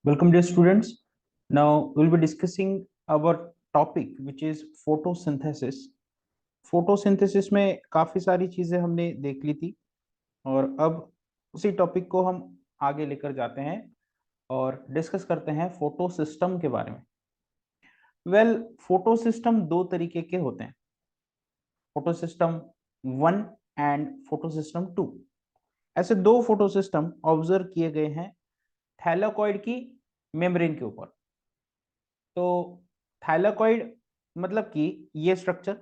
Welcome, dear students. Now we'll be discussing our topic, which is photosynthesis. Photosynthesis में काफी सारी चीजें हमने देख ली थी और अब उसी टॉपिक को हम आगे लेकर जाते हैं और डिस्कस करते हैं फोटोसिस्टम के बारे में। फोटोसिस्टम दो तरीके के होते हैं, फोटोसिस्टम 1 एंड फोटोसिस्टम 2। ऐसे दो फोटोसिस्टम ऑब्जर्व किए गए हैं थैलाकॉइड की मेम्ब्रेन के ऊपर। तो थैलाकॉइड मतलब कि ये structure,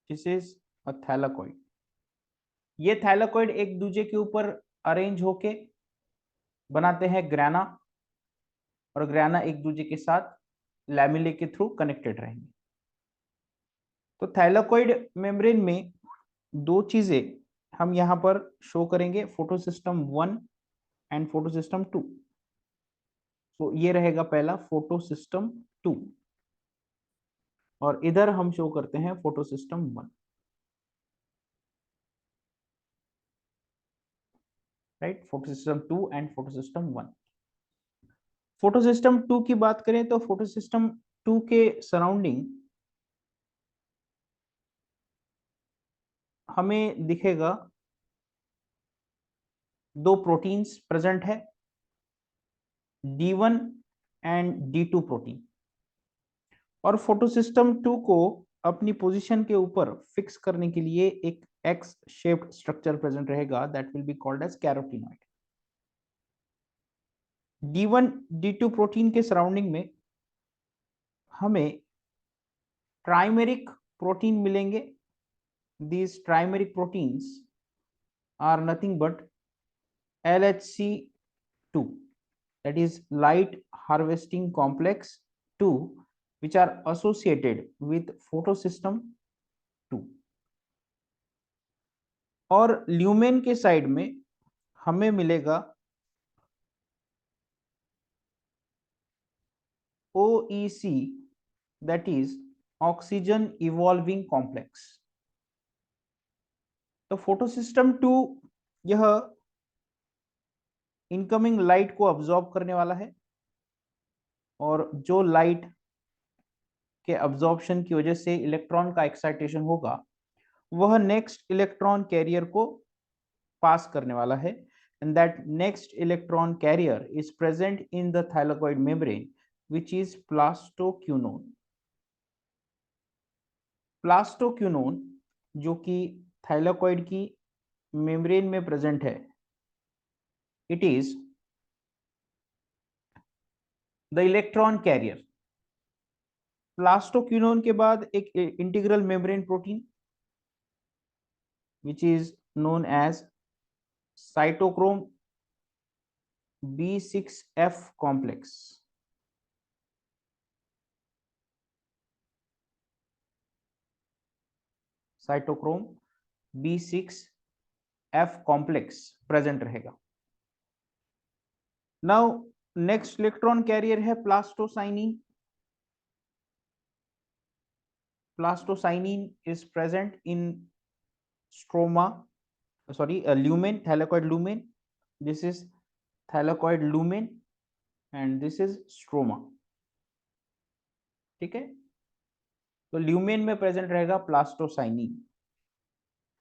this is a thylakoid. ये थैलाकॉइड एक दूसरे के ऊपर अरेंज होके बनाते हैं ग्राना, और ग्राना एक दूसरे के साथ लैमिले के थ्रू कनेक्टेड रहेंगे। तो थैलाकॉइड मेम्ब्रेन में दो चीजें हम यहां पर शो करेंगे, फोटोसिस्टम 1 एंड फोटोसिस्टम 2। तो ये रहेगा पहला फोटोसिस्टम 2 और इधर हम शो करते हैं photosystem 1। Right, photosystem 2 and photosystem 1। Photosystem 2 की बात करें तो फोटोसिस्टम 2 के सराउंडिंग हमें दिखेगा दो प्रोटीन्स प्रेजेंट है, D1 एंड D2 प्रोटीन। और फोटोसिस्टम 2 को अपनी पोजीशन के ऊपर फिक्स करने के लिए एक एक्स शेप्ड स्ट्रक्चर प्रेजेंट रहेगा, that will be called as carotenoid. D1 D2 protein के सराउंडिंग में हमें ट्राइमेरिक प्रोटीन मिलेंगे। These trimeric proteins are nothing but LHC2, that is light harvesting complex 2, which are associated with photosystem 2। और lumen के side में हमें मिलेगा OEC, that is oxygen evolving complex। तो फोटोसिस्टम 2 यह इनकमिंग लाइट को अब्सॉर्ब करने वाला है, और जो लाइट के अब्जॉर्प्शन की वजह से इलेक्ट्रॉन का एक्साइटेशन होगा वह नेक्स्ट इलेक्ट्रॉन कैरियर को पास करने वाला है, and that next electron carrier is present in the thylakoid membrane which is plastoquinone. Plastoquinone जो कि थाइलाकॉइड की मेम्ब्रेन में प्रेजेंट है, it is the electron carrier. Plastoquinone के बाद एक integral membrane protein which is known as cytochrome B6F complex। Cytochrome B6F complex present रहेगा। Now next electron carrier है plastocyanin. Plastocyanin is present in stroma, sorry lumen, thylakoid lumen। This is thylakoid lumen and this is stroma. ठीक है, तो lumen में present रहेगा plastocyanin,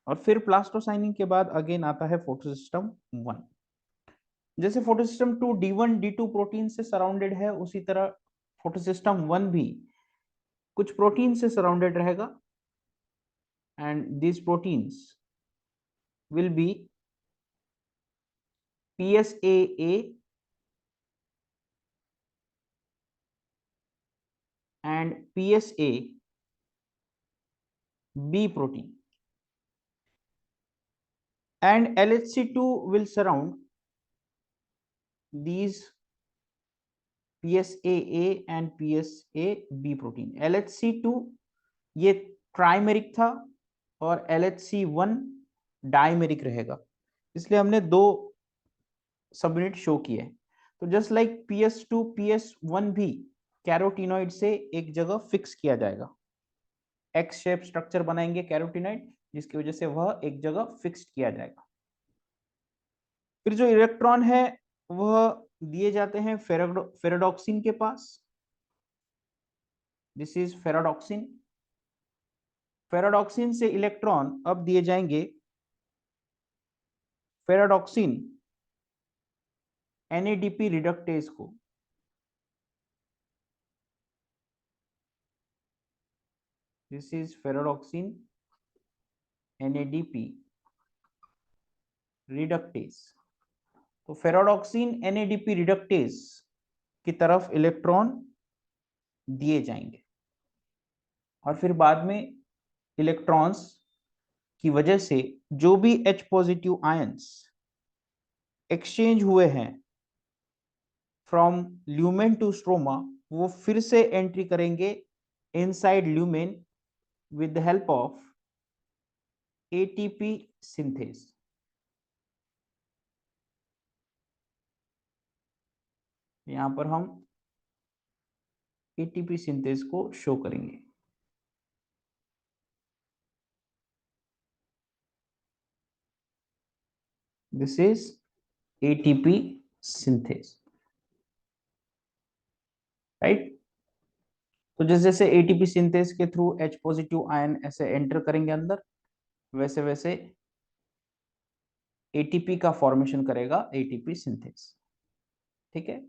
और फिर plastocyanin के बाद अगेन आता है फोटोसिस्टम 1। जैसे फोटोसिस्टम 2 D1 D2 प्रोटीन से सराउंडेड है, उसी तरह फोटोसिस्टम 1 भी कुछ प्रोटीन से सराउंडेड रहेगा, and these proteins will be PSAA and PSAB protein, and LHC2 will surround these PSAA and PSAB protein। LHC2 ये ट्राइमेरिक था और LHC1 डाइमेरिक रहेगा, इसलिए हमने दो सबयूनिट शो किए। तो जस्ट लाइक PS2 PS1 भी कैरोटीनॉइड से एक जगह फिक्स किया जाएगा, एक्स शेप स्ट्रक्चर बनाएंगे कैरोटीनॉइड, जिसकी वजह से वह एक जगह फिक्स किया जाएगा। फिर जो इलेक्ट्रॉन है वह दिए जाते हैं फेराडॉक्सिन के पास। This is फेराडॉक्सिन। फेराडॉक्सिन से इलेक्ट्रॉन अब दिए जाएंगे फेराडॉक्सिन NADP रिडक्टेज को। This is ferredoxin NADP reductase. तो फेराडॉक्सिन NADP रिडक्टेज की तरफ इलेक्ट्रॉन दिए जाएंगे और फिर बाद में इलेक्ट्रॉन्स की वजह से जो भी H पॉजिटिव आयंस एक्सचेंज हुए हैं फ्रॉम ल्यूमेन टू स्ट्रोमा, वो फिर से एंट्री करेंगे inside lumen with the help of ATP synthase। यहां पर हम ATP सिंथेस को शो करेंगे। This is ATP synthase, right. तो जैसे जैसे ATP सिंथेस के थ्रू H पॉजिटिव आयन ऐसे एंटर करेंगे अंदर, वैसे वैसे ATP का फॉर्मेशन करेगा ATP सिंथेस। ठीक है,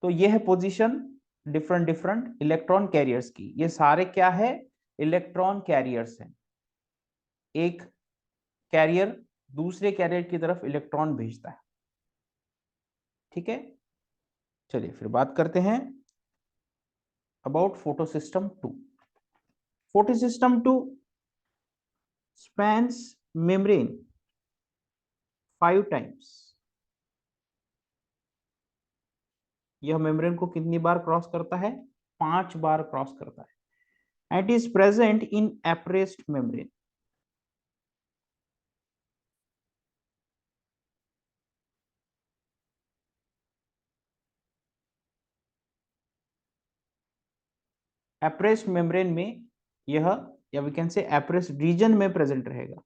तो यह है position different different electron carriers की। ये सारे क्या है? इलेक्ट्रॉन कैरियर्स हैं। एक कैरियर दूसरे कैरियर की तरफ इलेक्ट्रॉन भेजता है। ठीक है, चलिए फिर बात करते हैं about photosystem 2। Photosystem 2 spans membrane 5 times। यह मेम्ब्रेन को कितनी बार क्रॉस करता है? 5 बार क्रॉस करता है। And is present in appressed membrane. Appressed membrane में यह, या we can say appressed region में प्रेजेंट रहेगा।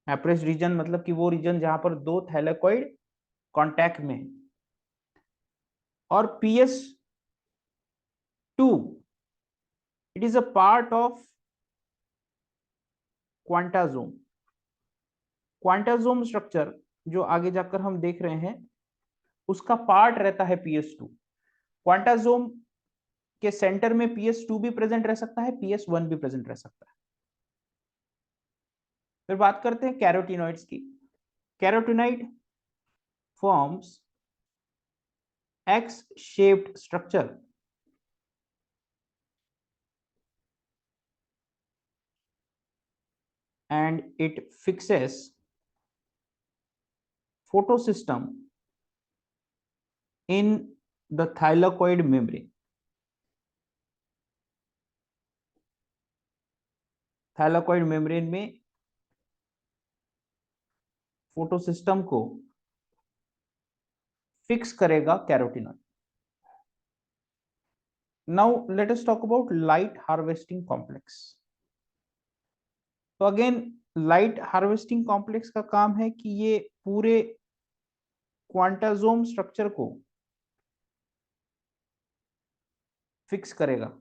एप्रेस्ड रीजन मतलब कि वो रीजन जहां पर दो थैलेकॉइड कांटेक्ट में है। और PS2 it is a part of quantasome. Quantasome structure जो आगे जाकर हम देख रहे हैं उसका पार्ट रहता है PS2। क्वांटाजोम के सेंटर में PS2 भी प्रेजेंट रह सकता है, PS1 भी प्रेजेंट रह सकता है। फिर बात करते हैं कैरोटिनॉइड्स की। Carotenoid forms x shaped structure and it fixes photosystem in the thylakoid membrane। Thylakoid membrane में फोटोसिस्टम को फिक्स करेगा carotenoid. Now let us talk about light harvesting complex. तो अगेन लाइट हार्वेस्टिंग कॉम्प्लेक्स का काम है कि ये पूरे क्वांटाजोम स्ट्रक्चर को फिक्स करेगा।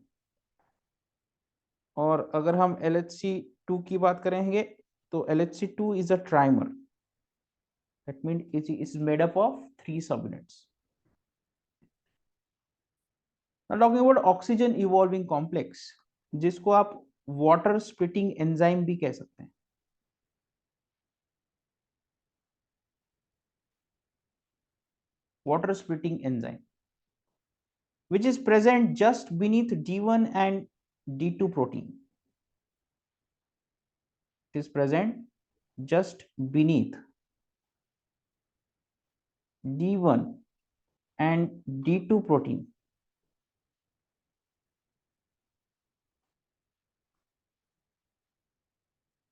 और अगर हम LHC2 की बात करेंगे तो LHC2 is a trimer. That means it is made up of 3 subunits. Now talking about oxygen evolving complex, जिसको आप वाटर स्प्लिटिंग एंजाइम भी कह सकते हैं। Water splitting enzyme which is present just beneath D1 and D2 protein. It is present just beneath D1 and D2 protein.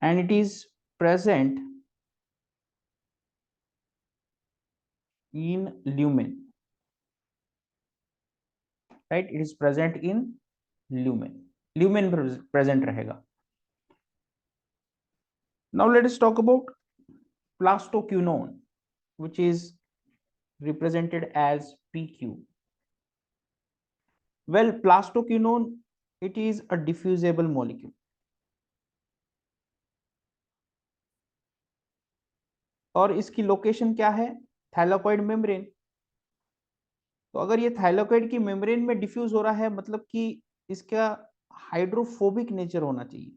And it is present in lumen, right? It is present in lumen. Lumen present रहेगा। Now let us talk about plastoquinone, which is represented as PQ. Well, plastoquinone, it is a diffusible molecule. और इसकी location क्या है? थैलाकोइड membrane. तो अगर ये थैलाकोइड की membrane में डिफ्यूज हो रहा है, मतलब कि इसका हाइड्रोफोबिक नेचर होना चाहिए।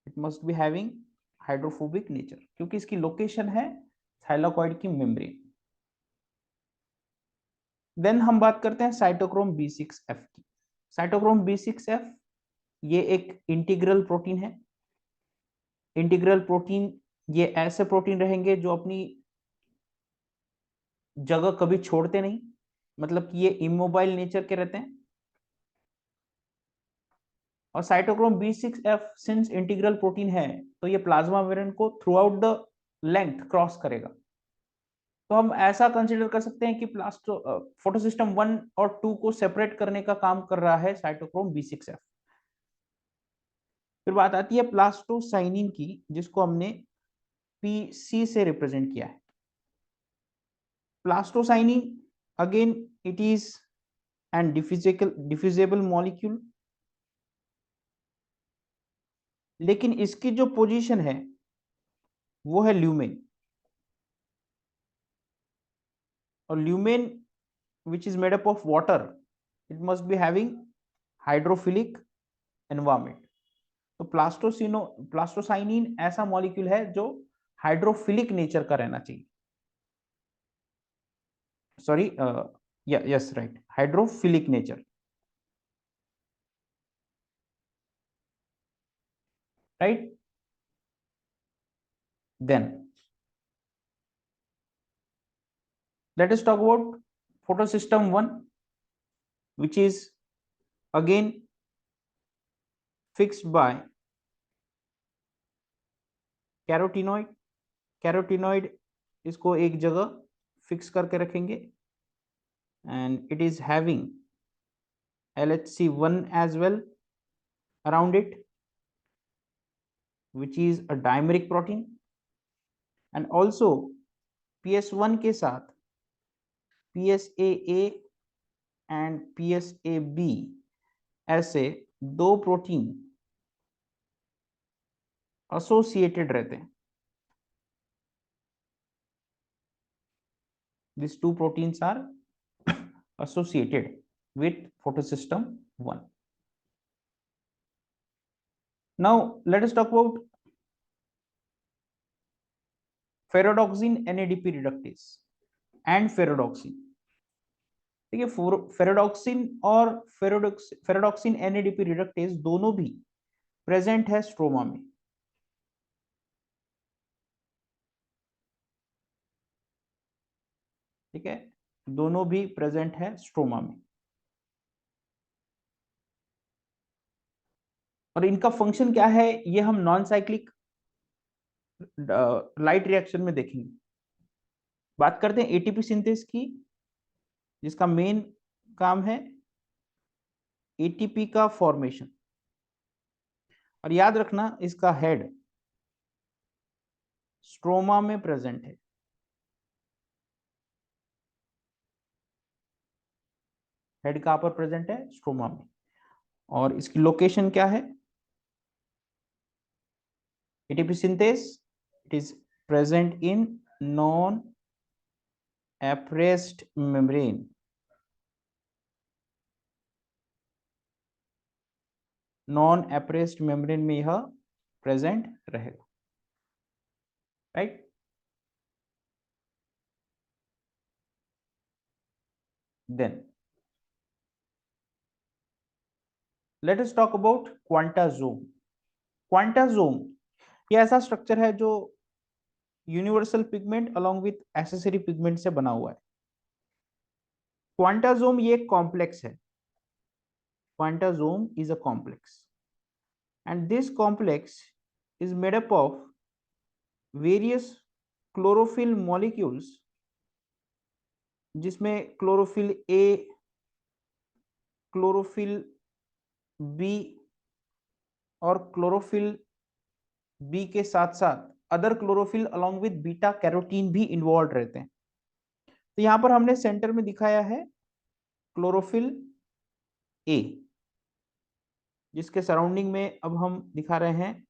It must be having hydrophobic nature, क्योंकि इसकी लोकेशन है थैलाकोइड की मेम्ब्रेन। देन हम बात करते हैं साइटोक्रोम B6F की। साइटोक्रोम B6F ये एक इंटीग्रल प्रोटीन है। इंटीग्रल प्रोटीन, ये ऐसे प्रोटीन रहेंगे जो अपनी जगह कभी छोड़ते नहीं, मतलब कि ये इमोबाइल नेचर के रहते हैं। और cytochrome B6F since integral protein है, तो ये प्लाज्मा मेम्ब्रेन को through out the length cross करेगा। तो हम ऐसा कंसीडर कर सकते हैं कि फोटोसिस्टम 1 और 2 को सेपरेट करने का काम कर रहा है साइटोक्रोम B6F। फिर बात आती है प्लास्टोसाइनिन की, जिसको हमने PC से रिप्रेजेंट किया है। Plastocyanin again it is an diffusible molecule, लेकिन इसकी जो पोजीशन है वो है ल्यूमेन। और lumen which is made up of water, it must be having hydrophilic environment. तो प्लास्टोसाइनिन ऐसा मॉलिक्यूल है जो हाइड्रोफिलिक नेचर का रहना चाहिए। Sorry, yes right, hydrophilic nature, right. Then let us talk about photosystem 1, which is again fixed by carotenoid. Carotenoid इसको एक जगह फिक्स करके रखेंगे, and it is having LHC1 as well around it, which is a dimeric protein, and also PS1 के साथ PSAA and PSAB ऐसे दो protein associated रहते हैं। These two proteins are associated with photosystem 1. Now let us talk about ferredoxin NADP reductase and ferredoxin। ठीक है, फेरोडॉक्सिन और फेरोडॉक्सिन NADP reductase दोनों भी प्रेजेंट है स्ट्रोमा में। ठीक है, दोनों भी प्रेजेंट है स्ट्रोमा में। और इनका फंक्शन क्या है, ये हम नॉन साइक्लिक लाइट रिएक्शन में देखेंगे। बात करते हैं एटीपी सिंथेस की, जिसका मेन काम है एटीपी का फॉर्मेशन। और याद रखना, इसका हेड स्ट्रोमा में प्रेजेंट है। हेड कहां पर प्रेजेंट है? स्ट्रोमा में। और इसकी लोकेशन क्या है? ATP synthase, it is present in non-appressed membrane. Non-appressed membrane में यह present रहेगा, right? Then let us talk about quantazome. Quantazome ये ऐसा स्ट्रक्चर है जो universal pigment along with accessory pigment से बना हुआ है। क्वांटाजोम ये एक कॉम्प्लेक्स है। Quantazome is a complex, and this complex is made up of various chlorophyll molecules, जिसमें क्लोरोफिल ए, क्लोरोफिल बी और क्लोरोफिल बी के साथ साथ other chlorophyll along with beta carotene भी इन्वॉल्व रहते हैं। तो यहां पर हमने सेंटर में दिखाया है क्लोरोफिल ए, जिसके सराउंडिंग में अब हम दिखा रहे हैं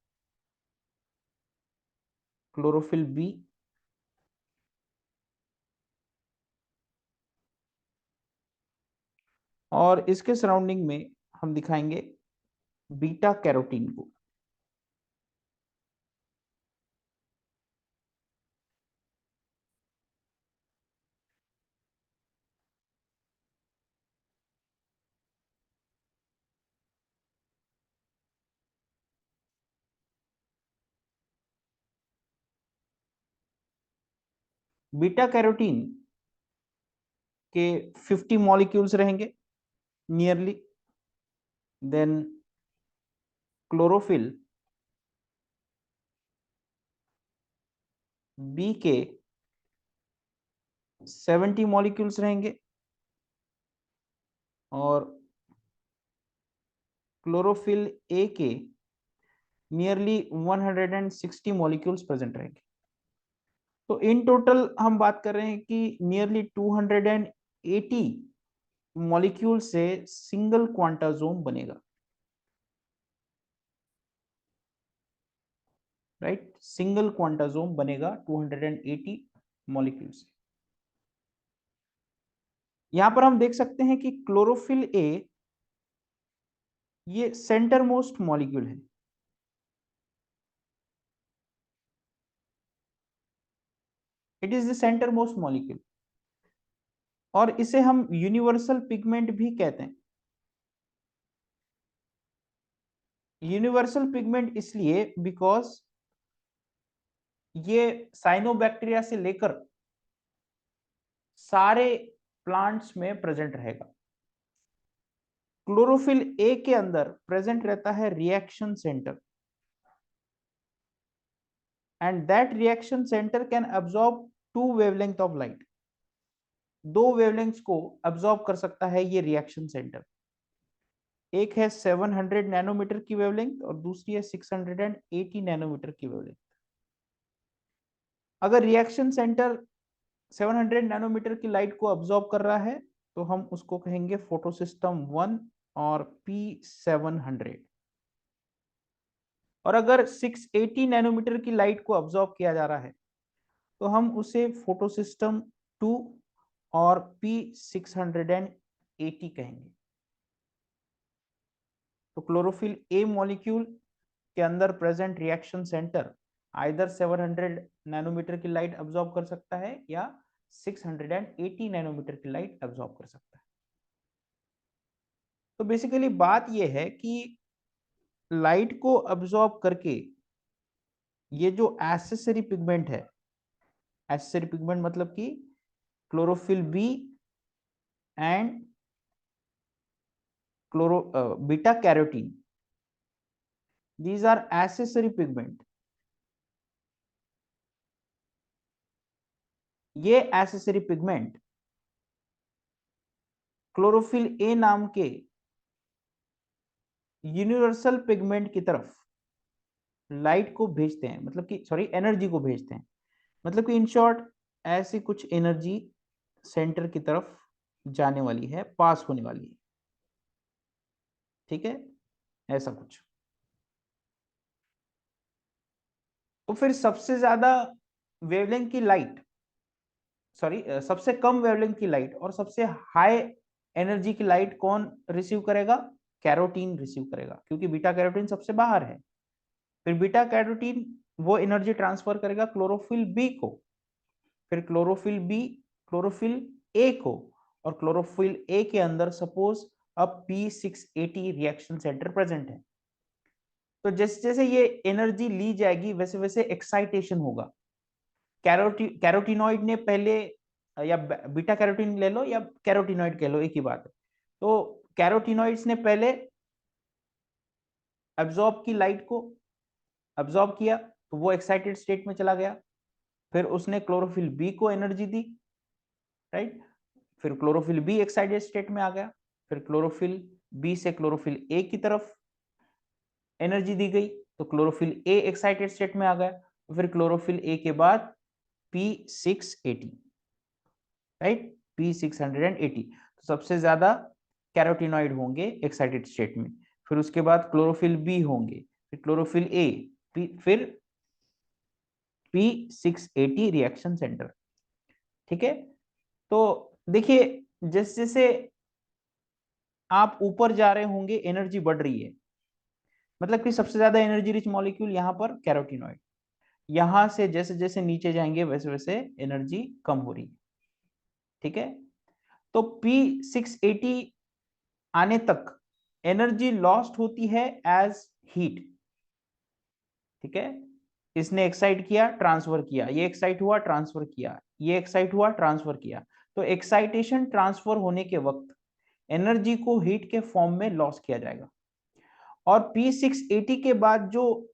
क्लोरोफिल बी, और इसके सराउंडिंग में हम दिखाएंगे बीटा कैरोटीन को। बीटा कैरोटीन के 50 मॉलिक्यूल्स रहेंगे नियरली। देन क्लोरोफिल बी के 70 मॉलिक्यूल्स रहेंगे, और क्लोरोफिल ए के नियरली 160 मॉलिक्यूल्स प्रेजेंट रहेंगे। तो इन टोटल हम बात कर रहे हैं कि नियरली 280 मॉलिक्यूल से सिंगल क्वांटाजोम बनेगा, राइट। सिंगल क्वांटाजोम बनेगा 280 मॉलिक्यूल से। यहां पर हम देख सकते हैं कि क्लोरोफिल ए ये सेंटर मोस्ट मॉलिक्यूल है। It is the centre most molecule, और इसे हम यूनिवर्सल पिगमेंट भी कहते हैं। यूनिवर्सल पिगमेंट इसलिए बिकॉज ये साइनोबैक्टीरिया से लेकर सारे प्लांट्स में प्रेजेंट रहेगा। क्लोरोफिल ए के अंदर प्रेजेंट रहता है reaction centre, and that reaction centre can absorb 2 wavelength of light. 2 wavelengths को अब्सॉर्ब कर सकता है ये रिएक्शन सेंटर। एक है 700 नैनोमीटर की वेवलेंथ और दूसरी है 680 नैनोमीटर की वेवलेंथ। अगर रिएक्शन सेंटर 700 नैनोमीटर की लाइट को अब्सॉर्ब कर रहा है तो हम उसको कहेंगे फोटोसिस्टम 1 और P700। और अगर 680 नैनोमीटर की लाइट को अब्सॉर्ब किया जा रहा है तो हम उसे फोटोसिस्टम 2 और P680 कहेंगे। तो क्लोरोफिल ए मॉलिक्यूल के अंदर present reaction centre either 700 nanometre की लाइट अब्सॉर्ब कर सकता है या 680 नैनोमीटर की लाइट अब्सॉर्ब कर सकता है। तो बेसिकली बात यह है कि लाइट को अब्सॉर्ब करके ये जो एसेसरी पिगमेंट है, एसेसरी पिगमेंट मतलब कि chlorophyll B and chloro beta carotene, these are accessory pigment। ये एसेसरी पिगमेंट क्लोरोफिल ए नाम के यूनिवर्सल पिगमेंट की तरफ लाइट को भेजते हैं, मतलब कि सॉरी एनर्जी को भेजते हैं। मतलब कि इन शॉर्ट ऐसी कुछ एनर्जी सेंटर की तरफ जाने वाली है, पास होने वाली है, ठीक है, ऐसा कुछ। तो फिर सबसे ज्यादा वेवलेंथ की लाइट, सॉरी सबसे कम वेवलेंथ की लाइट और सबसे हाई एनर्जी की लाइट कौन रिसीव करेगा? कैरोटीन रिसीव करेगा, क्योंकि बीटा कैरोटीन सबसे बाहर है। फिर बीटा कैरोटीन वो एनर्जी ट्रांसफर करेगा क्लोरोफिल बी को, फिर क्लोरोफिल बी क्लोरोफिल ए को, और क्लोरोफिल ए के अंदर सपोज अब P680 रिएक्शन सेंटर प्रेजेंट है। तो जैसे जैसे ये एनर्जी ली जाएगी वैसे वैसे एक्साइटेशन होगा। कैरोटीनॉइड ने पहले, या बीटा कैरोटीन ले लो या कैरोटीनॉइड कह लो, एक ही बात है। तो कैरोटीनॉइड्स ने पहले एब्जॉर्ब की लाइट को, एब्जॉर्ब किया तो वो एक्साइटेड स्टेट में चला गया, फिर उसने क्लोरोफिल बी को एनर्जी दी, राइट। फिर क्लोरोफिल बी एक्साइटेड स्टेट में आ गया, फिर क्लोरोफिल बी से क्लोरोफिल ए की तरफ एनर्जी दी गई तो क्लोरोफिल ए एक्साइटेड स्टेट में आ गया, फिर क्लोरोफिल ए के बाद P680, राइट, P680। तो सबसे ज्यादा कैरोटीनॉइड होंगे एक्साइटेड स्टेट में, फिर उसके बाद क्लोरोफिल बी होंगे, फिर क्लोरोफिल ए, फिर P680 रिएक्शन सेंटर। ठीक है, तो देखिए जैसे जैसे आप ऊपर जा रहे होंगे एनर्जी बढ़ रही है, मतलब कि सबसे ज्यादा एनर्जी रिच मॉलिक्यूल यहाँ पर कैरोटीनॉइड, यहां से जैसे जैसे नीचे जाएंगे वैसे वैसे एनर्जी कम हो रही है। ठीक है, तो P680 आने तक एनर्जी लॉस्ट होती है एज हीट। ठीक है, इसने एक्साइट किया, ट्रांसफर किया, ये एक्साइट हुआ, ट्रांसफर किया, ये एक्साइट हुआ, ट्रांसफर किया। तो एक्साइटेशन ट्रांसफर होने के वक्त एनर्जी को हीट के फॉर्म में लॉस किया जाएगा, और P680 के बाद जो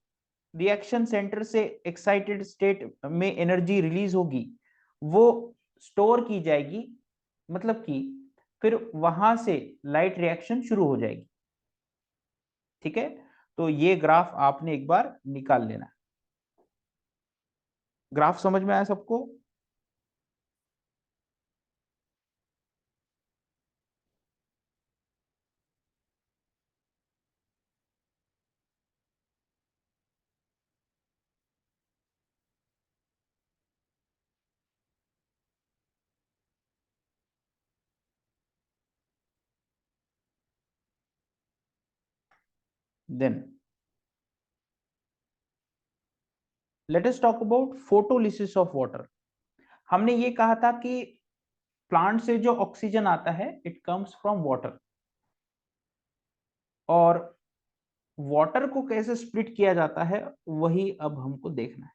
रिएक्शन सेंटर से एक्साइटेड स्टेट में एनर्जी रिलीज होगी वो स्टोर की जाएगी, मतलब कि फिर वहां से लाइट रिएक्शन शुरू हो जाएगी। ठीक है, तो ये ग्राफ आपने एक बार निकाल लेना। ग्राफ समझ में आया सबको? Then let us talk about photolysis of water. हमने ये कहा था कि प्लांट से जो ऑक्सीजन आता है इट कम्स फ्रॉम वाटर, और वाटर को कैसे स्प्लिट किया जाता है वही अब हमको देखना है।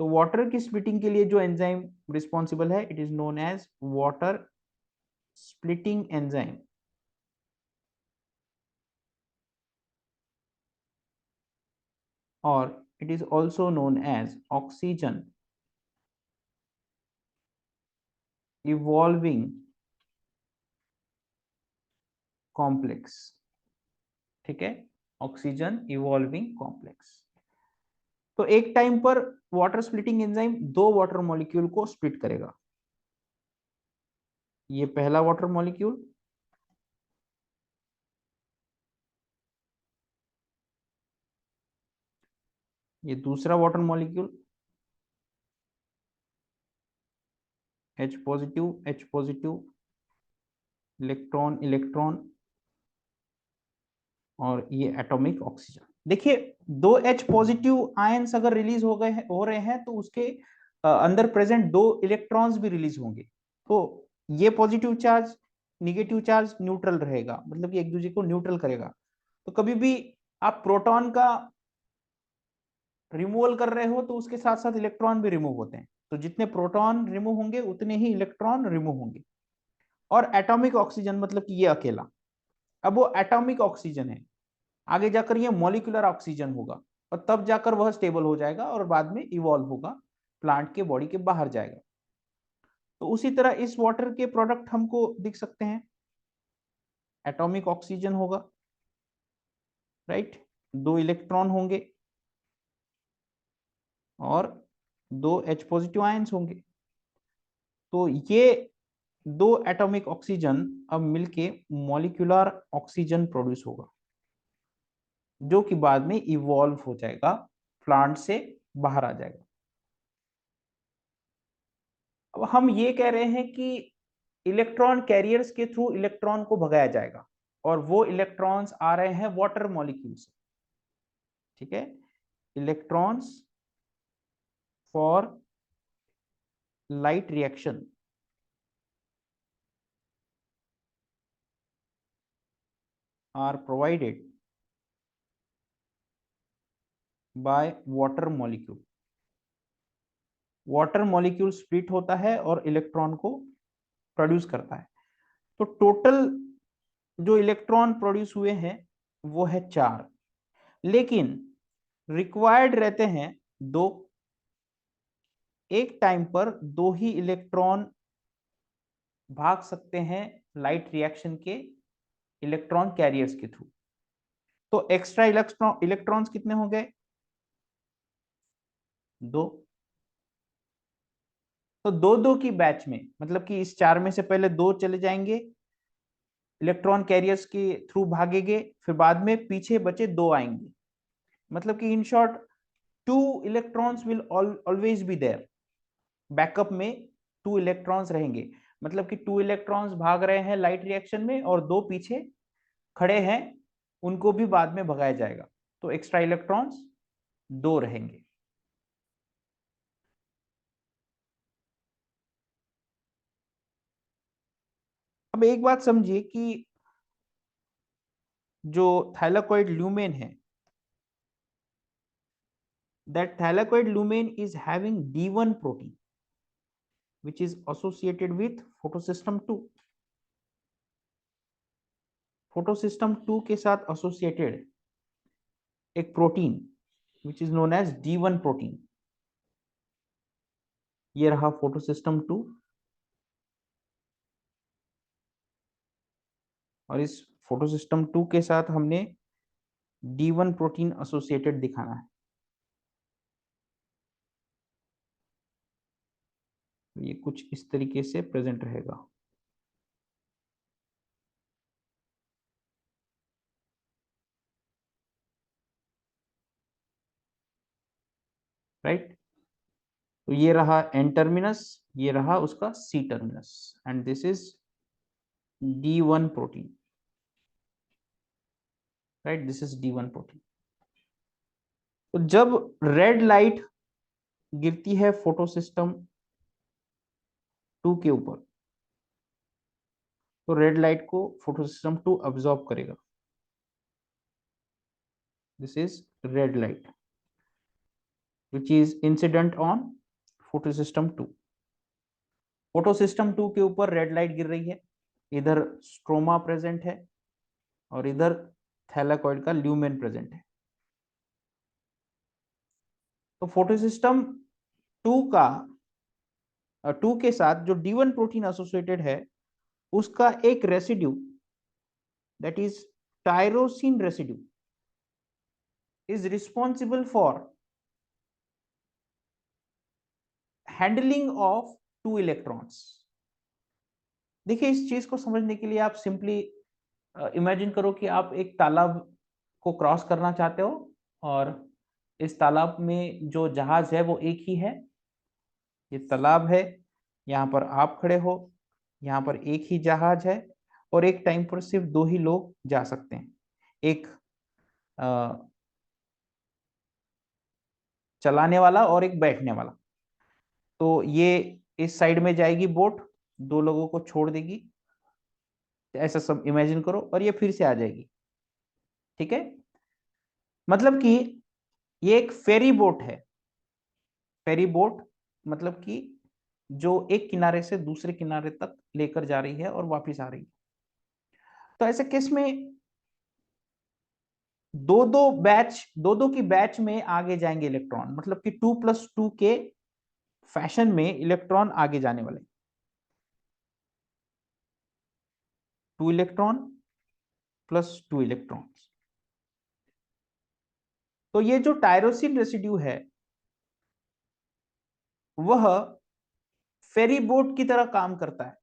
तो वाटर की स्प्लिटिंग के लिए जो एंजाइम रिस्पॉन्सिबल है it is known as water splitting enzyme, और it is also known as oxygen evolving complex। ठीक है, ऑक्सीजन इवॉल्विंग कॉम्प्लेक्स। तो एक टाइम पर वाटर स्प्लिटिंग एंजाइम दो वाटर मॉलिक्यूल को स्प्लिट करेगा। ये पहला वाटर मॉलिक्यूल, ये दूसरा water molecule, H positive H positive, electron electron, और ये एटॉमिक ऑक्सीजन। देखिए दो H पॉजिटिव आयंस अगर रिलीज हो रहे हैं तो उसके अंदर प्रेजेंट दो इलेक्ट्रॉन्स भी रिलीज होंगे। तो ये positive charge negative charge neutral रहेगा, मतलब कि एक दूसरे को न्यूट्रल करेगा। तो कभी भी आप प्रोटॉन का रिमूवल कर रहे हो तो उसके साथ साथ इलेक्ट्रॉन भी रिमूव होते हैं, तो जितने प्रोटॉन रिमूव होंगे उतने ही इलेक्ट्रॉन रिमूव होंगे। और एटॉमिक ऑक्सीजन मतलब कि ये अकेला, अब वो एटॉमिक ऑक्सीजन है, आगे जाकर ये मॉलिक्यूलर ऑक्सीजन होगा, और तब जाकर वह स्टेबल हो जाएगा और बाद में इवॉल्व होगा, प्लांट के बॉडी के बाहर जाएगा। तो उसी तरह इस वाटर के प्रोडक्ट हमको दिख सकते हैं, एटॉमिक ऑक्सीजन होगा, राइट, दो इलेक्ट्रॉन होंगे और दो H पॉजिटिव आयंस होंगे। तो ये दो एटॉमिक ऑक्सीजन अब मिलके मॉलिक्यूलर ऑक्सीजन प्रोड्यूस होगा, जो कि बाद में इवॉल्व हो जाएगा, प्लांट से बाहर आ जाएगा। अब हम ये कह रहे हैं कि इलेक्ट्रॉन कैरियर्स के थ्रू इलेक्ट्रॉन को भगाया जाएगा, और वो इलेक्ट्रॉन्स आ रहे हैं वाटर मॉलिक्यूल से। ठीक है, electrons for light reaction are provided by water molecule. Water molecule split होता है और इलेक्ट्रॉन को प्रोड्यूस करता है। तो टोटल जो इलेक्ट्रॉन प्रोड्यूस हुए हैं वो है 4, लेकिन रिक्वायर्ड रहते हैं 2। एक टाइम पर 2 ही इलेक्ट्रॉन भाग सकते हैं लाइट रिएक्शन के इलेक्ट्रॉन कैरियर्स के थ्रू। तो एक्स्ट्रा इलेक्ट्रॉन्स कितने हो गए? दो। तो दो दो की बैच में, मतलब कि इस चार में से पहले दो चले जाएंगे, इलेक्ट्रॉन कैरियर्स के थ्रू भागेंगे, फिर बाद में पीछे बचे दो आएंगे। मतलब कि in short, two electrons will always be there, backup में टू इलेक्ट्रॉन्स रहेंगे। मतलब कि टू इलेक्ट्रॉन्स भाग रहे हैं लाइट रिएक्शन में और दो पीछे खड़े हैं, उनको भी बाद में भगाया जाएगा, तो एक्स्ट्रा इलेक्ट्रॉन्स दो रहेंगे। अब एक बात समझिए कि जो थाइलाकोइड ल्यूमेन है, that thylakoid lumen is having D1 protein which is associated with photosystem 2। photosystem 2 के साथ associated एक protein which is known as D1 protein। ये रहा photosystem 2, और इस photosystem 2 के साथ हमने D1 प्रोटीन एसोसिएटेड दिखाना है। ये कुछ इस तरीके से प्रेजेंट रहेगा। राइट, तो ये रहा एन टर्मिनस, ये रहा उसका C terminus, and this is D1 protein. Right, this is D1 protein. तो जब रेड लाइट गिरती है फोटोसिस्टम 2 के ऊपर, तो रेड लाइट को फोटोसिस्टम 2 अब्सॉर्ब करेगा। This is red light which is incident on photosystem 2। Photosystem 2 के ऊपर रेड लाइट गिर रही है, इधर स्ट्रोमा प्रेजेंट है और इधर थैलाकॉइड का ल्यूमेन प्रेजेंट है। तो फोटोसिस्टम 2 का 2 के साथ जो D1 प्रोटीन एसोसिएटेड है, उसका एक residue, that is tyrosine residue, is responsible for handling of two electrons। देखिए, इस चीज को समझने के लिए आप सिंपली इमेजिन करो कि आप एक तालाब को क्रॉस करना चाहते हो, और इस तालाब में जो जहाज है वो एक ही है। ये तालाब है, यहाँ पर आप खड़े हो, यहाँ पर एक ही जहाज है, और एक टाइम पर सिर्फ दो ही लोग जा सकते हैं, एक चलाने वाला और एक बैठने वाला। तो ये इस साइड में जाएगी बोट, दो लोगों को छोड़ देगी, ऐसा सब इमेजिन करो, और ये फिर से आ जाएगी। ठीक है, मतलब कि ये एक फेरी बोट है। फेरी बोट मतलब कि जो एक किनारे से दूसरे किनारे तक लेकर जा रही है और वापस आ रही है। तो ऐसे केस में दो दो की बैच में आगे जाएंगे इलेक्ट्रॉन, मतलब कि 2+2 के फैशन में इलेक्ट्रॉन आगे जाने वाले। 2 इलेक्ट्रॉन प्लस 2 इलेक्ट्रॉन। तो ये जो टायरोसिन रेसिड्यू है, वह फेरी बोट की तरह काम करता है।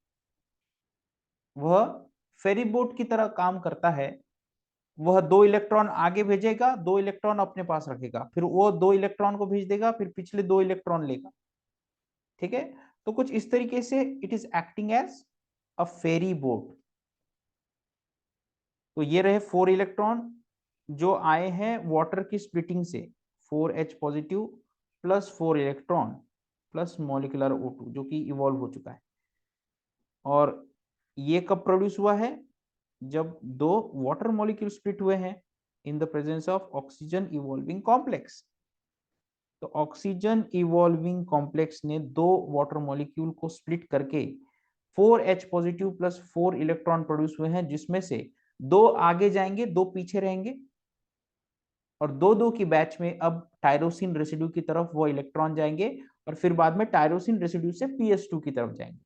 वह फेरी बोट की तरह काम करता है। वह दो इलेक्ट्रॉन आगे भेजेगा, दो इलेक्ट्रॉन अपने पास रखेगा, फिर वो दो इलेक्ट्रॉन को भेज देगा, फिर पिछले दो इलेक्ट्रॉन लेगा। ठीक है, तो कुछ इस तरीके से it is acting as a ferry boat. तो ये रहे 4 इलेक्ट्रॉन जो आए हैं वाटर की स्प्लिटिंग से, 4H positive plus 4 electron plus molecular O2 जो कि इवॉल्व हो चुका है। और ये कब प्रोड्यूस हुआ है? जब दो वाटर मॉलिक्यूल स्प्लिट हुए हैं in the presence of oxygen evolving complex. तो ऑक्सीजन इवॉल्विंग कॉम्प्लेक्स ने दो वाटर मॉलिक्यूल को स्प्लिट करके 4H positive plus 4 electron produce हुए हैं, जिसमें से दो आगे जाएंगे, दो पीछे रहेंगे, और दो दो की बैच में अब टायरोसिन रेसिड्यू की तरफ वो इलेक्ट्रॉन जाएंगे, और फिर बाद में टायरोसिन रेसिड्यू से PS2 की तरफ जाएंगे।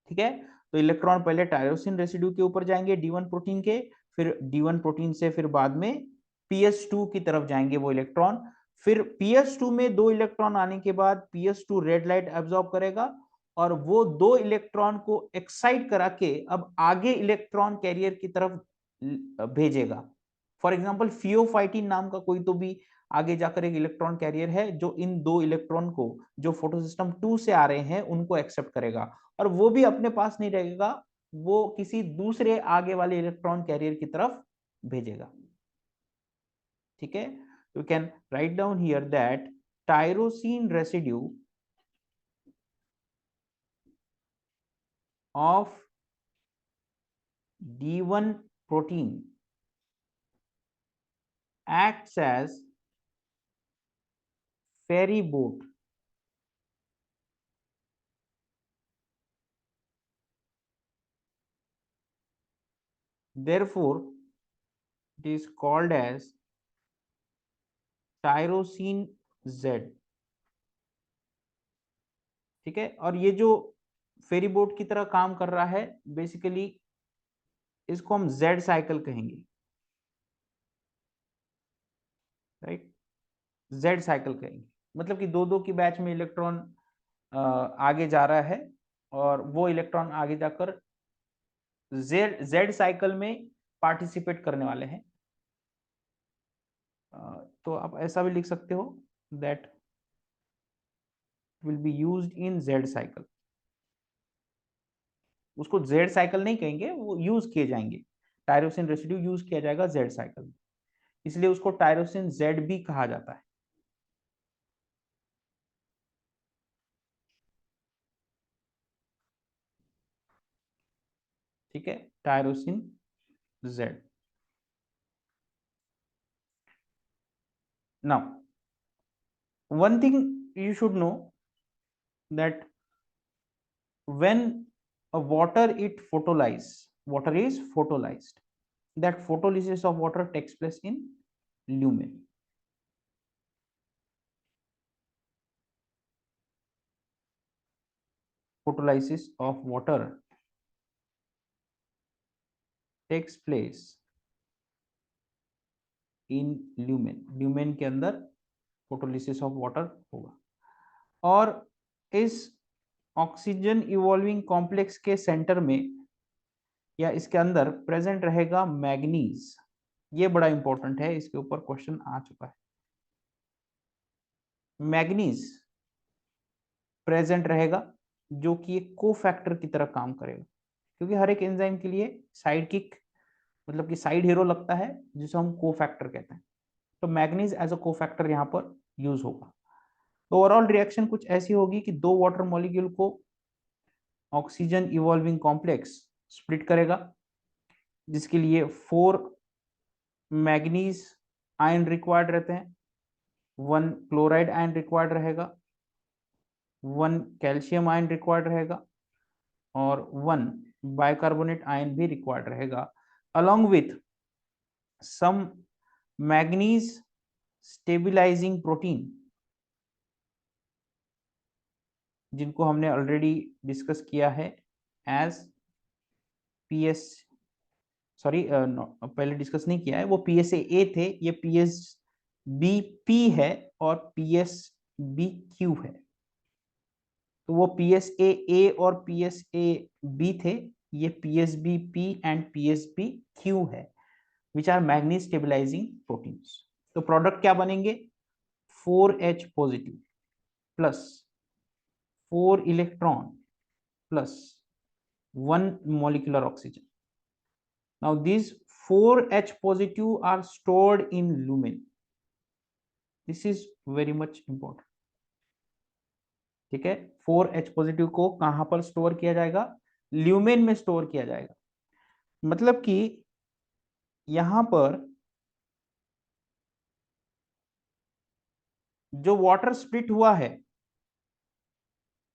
ठीक है, तो इलेक्ट्रॉन पहले टायरोसिन रेसिड्यू के ऊपर जाएंगे D1 प्रोटीन के, फिर D1 प्रोटीन से फिर बाद में PS2 की तरफ जाएंगे वो इलेक्ट्रॉन, फिर PS2 में 2 इलेक्ट्रॉन आने के बाद PS2 रेड लाइट एब्जॉर्ब करेगा और वो 2 इलेक्ट्रॉन को एक्साइट करा के अब आगे इलेक्ट्रॉन कैरियर की तरफ भेजेगा। फॉर एग्जांपल फियोफाइटिन नाम का कोई तो भी आगे जाकर एक इलेक्ट्रॉन कैरियर है जो इन 2 इलेक्ट्रॉन को जो फोटोसिस्टम 2 से आ रहे हैं उनको एक्सेप्ट करेगा और वो भी अपने पास नहीं रहेगा, वो किसी दूसरे आगे वाले इलेक्ट्रॉन कैरियर की तरफ भेजेगा। ठीक है, you can write down here that tyrosine residue of D1 protein acts as ferry boat therefore it is called as tyrosine Z। ठीक है, और ये जो फेरी बोट की तरह काम कर रहा है बेसिकली इसको हम Z साइकिल कहेंगे, राइट। Z साइकिल कहेंगे मतलब कि दो दो की बैच में इलेक्ट्रॉन आगे जा रहा है और वो इलेक्ट्रॉन आगे जाकर जेड साइकिल में पार्टिसिपेट करने वाले हैं। तो आप ऐसा भी लिख सकते हो that will be used in Z cycle. उसको जेड साइकिल नहीं कहेंगे, वो यूज किए जाएंगे, टायरोसिन रेसिड्यू यूज किया जाएगा जेड साइकिल में, इसलिए उसको टायरोसिन जेड भी कहा जाता है। ठीक है, tyrosine Z. Now one thing you should know that when a water is photolyzed, that photolysis of water takes place in lumen। photolysis of water takes place in lumen। lumen के अंदर photolysis of water होगा और इस oxygen evolving complex के centre में या इसके अंदर प्रेजेंट रहेगा मैग्नीज। ये बड़ा इंपॉर्टेंट है, इसके ऊपर क्वेश्चन आ चुका है। मैग्नीज प्रेजेंट रहेगा जो कि एक कोफैक्टर की तरह काम करेगा, क्योंकि हर एक एंजाइम के लिए साइड किक मतलब कि साइड हीरो लगता है जिसे हम कोफैक्टर कहते हैं। तो मैग्नीज एज अ कोफैक्टर यहाँ पर यूज होगा। तो ओवरऑल रिएक्शन कुछ ऐसी होगी कि दो वाटर मॉलिक्यूल को ऑक्सीजन इवॉल्विंग कॉम्प्लेक्स स्प्लिट करेगा, जिसके लिए 4 मैग्नीज आयन रिक्वायर्ड रहते हैं, 1 क्लोराइड आयन रिक्वायर्ड रहेगा, 1 कैल्शियम आयन रिक्वायर्ड रहेगा और 1 बाइकार्बोनेट आयन भी रिक्वायर्ड रहेगा, along with some manganese stabilising protein, जिनको हमने ऑलरेडी डिस्कस किया है एज PS, सॉरी पहले डिस्कस नहीं किया है, वो PSA थे, ये PSBP है और PSBQ है। तो वो PSA और PSAB थे, ये PSBP एंड PSBQ है, which are manganese stabilising proteins. तो प्रोडक्ट क्या बनेंगे, 4H positive plus 4 electron plus 1 molecular oxygen। Now these 4H positive are stored in lumen। This is very much important। ठीक है, 4H positive को कहां पर store किया जाएगा, ल्यूमेन में स्टोर किया जाएगा। मतलब कि यहां पर जो वाटर स्प्लिट हुआ है,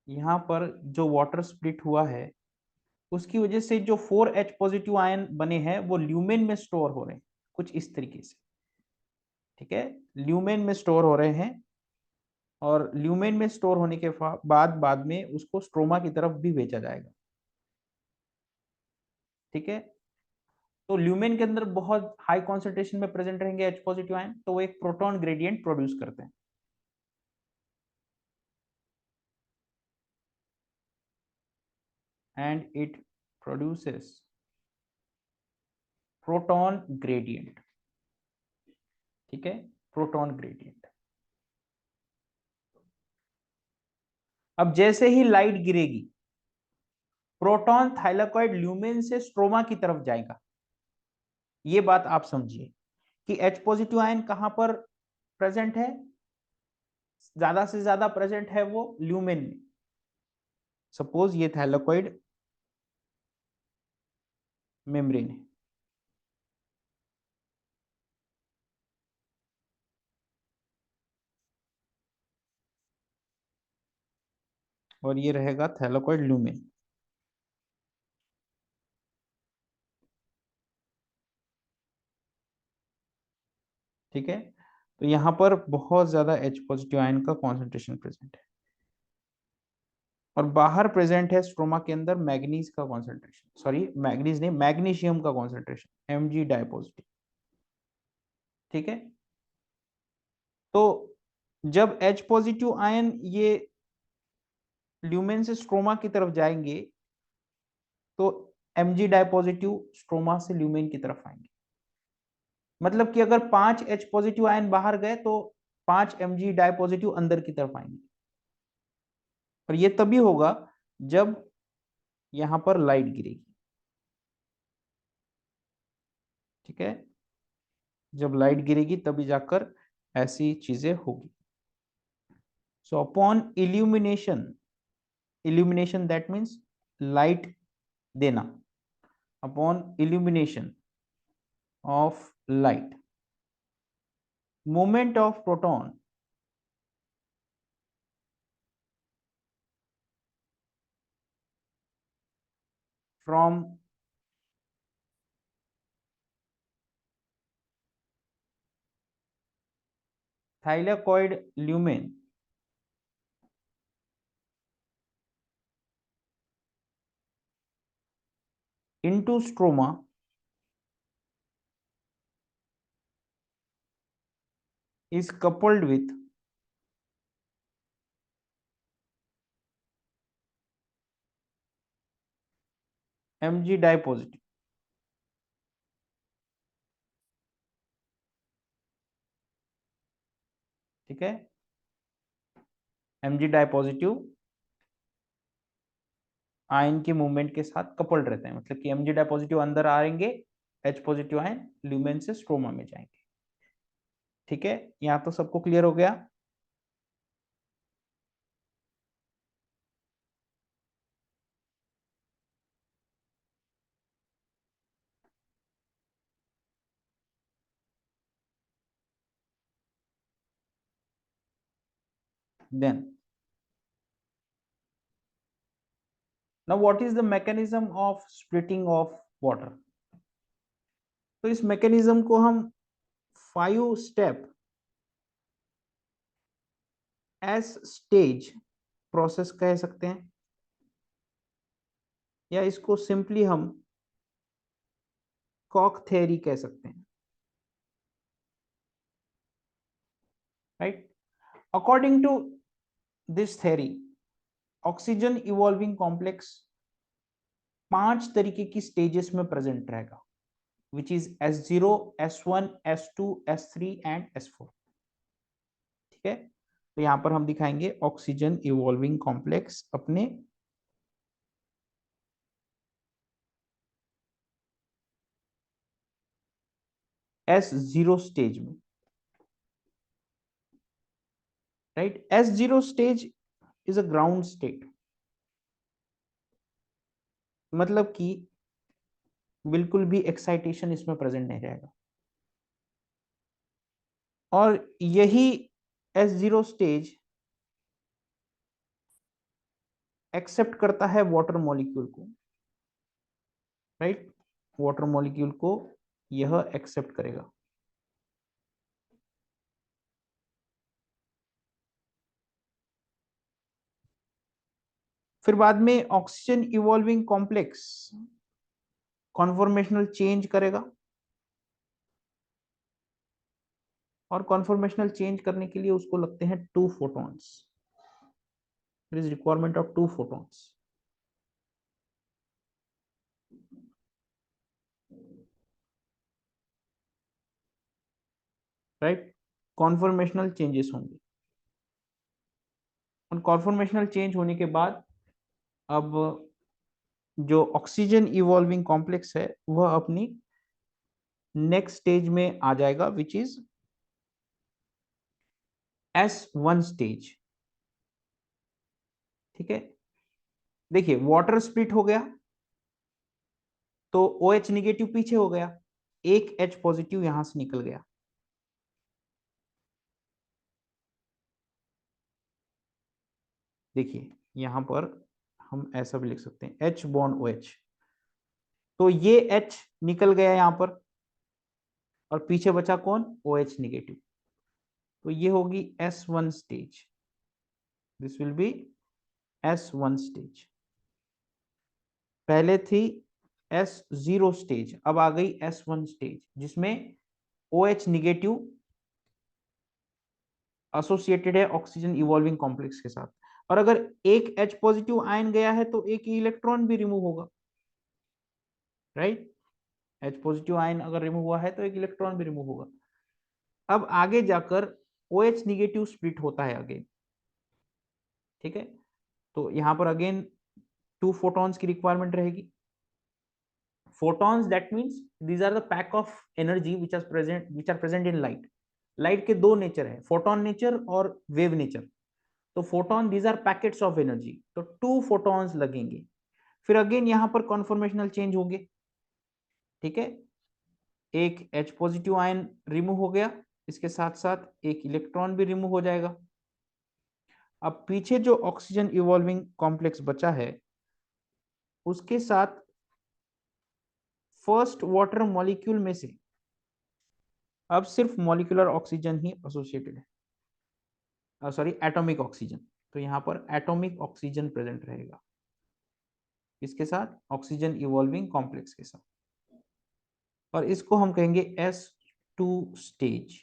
यहां पर जो वाटर स्प्लिट हुआ है उसकी वजह से जो 4H पॉजिटिव आयन बने हैं वो ल्यूमेन में स्टोर हो रहे हैं कुछ इस तरीके से। ठीक है, ल्यूमेन में स्टोर हो रहे हैं और ल्यूमेन में स्टोर होने के बाद में उसको स्ट्रोमा की तरफ भी भेजा जाएगा। ठीक है, तो ल्यूमेन के अंदर बहुत हाई कॉन्सेंट्रेशन में प्रेजेंट रहेंगे H पॉजिटिव आयन, तो वो एक प्रोटॉन ग्रेडियंट प्रोड्यूस करते हैं। And it produces proton gradient. ठीक है, प्रोटॉन ग्रेडियंट। अब जैसे ही लाइट गिरेगी, प्रोटॉन थाइलाकॉइड ल्यूमेन से स्ट्रोमा की तरफ जाएगा। ये बात आप समझिए कि H पॉजिटिव आयन कहां पर प्रेजेंट है, ज्यादा से ज्यादा प्रेजेंट है वो ल्यूमेन में। सपोज ये थाइलाकॉइड मेम्ब्रेन है, और ये रहेगा थाइलाकॉइड ल्यूमेन। ठीक है, तो यहां पर बहुत ज्यादा H पॉजिटिव आयन का कॉन्सेंट्रेशन प्रेजेंट है, और बाहर प्रेजेंट है स्ट्रोमा के अंदर मैग्नीज का कॉन्सेंट्रेशन, सॉरी मैग्नीज नहीं, मैग्नीशियम का कॉन्सेंट्रेशन Mg डाइपॉजिटिव। ठीक है, तो जब H पॉजिटिव आयन ये ल्यूमेन से स्ट्रोमा की तरफ जाएंगे, तो Mg डाइपॉजिटिव स्ट्रोमा से ल्यूमेन की तरफ आएंगे। मतलब कि अगर 5 H पॉजिटिव आयन बाहर गए तो 5 Mg डाइपॉजिटिव अंदर की तरफ आएंगे। और ये तभी होगा जब यहां पर लाइट गिरेगी। ठीक है, जब लाइट गिरेगी तभी जाकर ऐसी चीजें होगी। So upon illumination, illumination that means light देना, upon illumination of light, movement of proton from thylakoid lumen into stroma is coupled with Mg dipositive। ठीक है, Mg डाइपॉजिटिव आयन के मूवमेंट के साथ कपल्ड रहते हैं, मतलब कि Mg डाइपॉजिटिव अंदर आएंगे, H पॉजिटिव आयन ल्यूमेन से स्ट्रोमा में जाएंगे। ठीक है, यहां तो सबको क्लियर हो गया। Then now what is the mechanism of splitting of water. तो इस मैकेनिज्म को हम 5 स्टेप एस स्टेज प्रोसेस कह सकते हैं, या इसको सिंपली हम कॉक थ्योरी कह सकते हैं। Right, according to this theory oxygen evolving complex 5 तरीके की स्टेजेस में प्रेजेंट रहेगा, which is S0, S1, S2, S3 and S4। ठीक है, तो यहां पर हम दिखाएंगे ऑक्सीजन इवॉल्विंग कॉम्प्लेक्स अपने S0 स्टेज में। Right, S0 stage is a ground state, मतलब कि बिल्कुल भी एक्साइटेशन इसमें प्रेजेंट नहीं रहेगा, और यही S0 स्टेज एक्सेप्ट करता है वाटर मॉलिक्यूल को। राइट, वाटर मॉलिक्यूल को यह एक्सेप्ट करेगा। फिर बाद में oxygen evolving complex conformational change करेगा, और कॉन्फॉर्मेशनल चेंज करने के लिए उसको लगते हैं 2 photons. There is requirement of 2 photons. Right, conformational changes होंगे, और कॉन्फॉर्मेशनल चेंज होने के बाद अब जो ऑक्सीजन इवॉल्विंग कॉम्प्लेक्स है वह अपनी नेक्स्ट स्टेज में आ जाएगा, विच इज S1 स्टेज। ठीक है, देखिए वाटर स्प्लिट हो गया तो OH निगेटिव पीछे हो गया, एक H पॉजिटिव यहां से निकल गया। देखिए यहां पर हम ऐसा भी लिख सकते हैं H बॉन्ड OH, तो ये H निकल गया यहां पर, और पीछे बचा कौन, OH निगेटिव, तो ये होगी S1 stage. This will B S1 stage. पहले थी S0 स्टेज, अब आ गई S1 स्टेज, जिसमें OH निगेटिव एसोसिएटेड है ऑक्सीजन इवॉल्विंग कॉम्प्लेक्स के साथ, और अगर एक H पॉजिटिव आयन गया है तो एक इलेक्ट्रॉन भी रिमूव होगा। राइट, H पॉजिटिव आयन अगर रिमूव हुआ है तो एक इलेक्ट्रॉन भी रिमूव होगा। अब आगे जाकर OH निगेटिव स्प्लिट होता है अगेन। ठीक है, तो यहां पर अगेन 2 photons की रिक्वायरमेंट रहेगी। photons that means these are the pack of energy which are present in light. Light के दो नेचर है, फोटोन नेचर और वेव नेचर। तो photon these are packets of energy, तो 2 फोटॉन्स लगेंगे। फिर अगेन यहां पर कॉन्फॉर्मेशनल चेंज होंगे। ठीक है, एक H पॉजिटिव आयन रिमूव हो गया, इसके साथ साथ एक इलेक्ट्रॉन भी रिमूव हो जाएगा। अब पीछे जो ऑक्सीजन इवॉल्विंग कॉम्प्लेक्स बचा है उसके साथ फर्स्ट वाटर मॉलिक्यूल में से अब सिर्फ मॉलिक्यूलर ऑक्सीजन ही एसोसिएटेड है, सॉरी एटॉमिक ऑक्सीजन। तो यहां पर एटॉमिक ऑक्सीजन प्रेजेंट रहेगा, इसके साथ ऑक्सीजन इवॉल्विंग कॉम्प्लेक्स के साथ, और इसको हम कहेंगे S2 stage.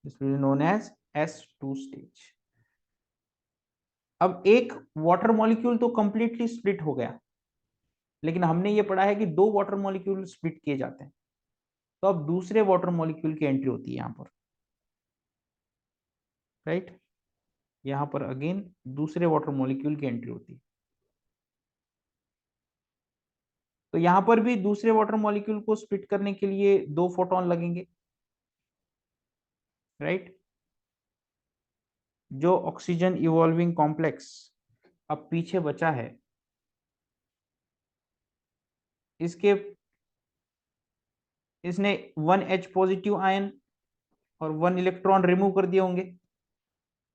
This will be known as S2 stage. अब एक वाटर मॉलिक्यूल तो कंप्लीटली स्प्लिट हो गया, लेकिन हमने ये पढ़ा है कि 2 वाटर मॉलिक्यूल स्प्लिट किए जाते हैं, तो अब दूसरे वाटर मॉलिक्यूल की एंट्री होती है यहां पर। राइट, यहां पर अगेन दूसरे वाटर मॉलिक्यूल की एंट्री होती है, तो यहां पर भी दूसरे वाटर मॉलिक्यूल को स्प्लिट करने के लिए 2 फोटोन लगेंगे। राइट, जो ऑक्सीजन इवॉल्विंग कॉम्प्लेक्स अब पीछे बचा है इसके इसने 1 H पॉजिटिव आयन और 1 इलेक्ट्रॉन रिमूव कर दिए होंगे।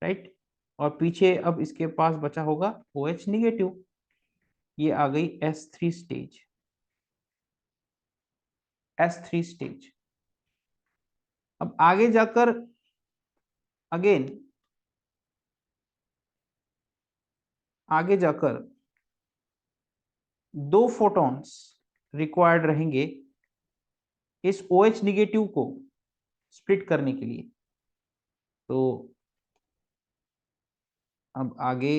राइट, और पीछे अब इसके पास बचा होगा OH निगेटिव। ये आ गई S3 स्टेज। S3 stage. अब आगे जाकर अगेन आगे जाकर 2 फोटॉन्स रिक्वायर्ड रहेंगे इस OH निगेटिव को स्प्लिट करने के लिए। तो अब आगे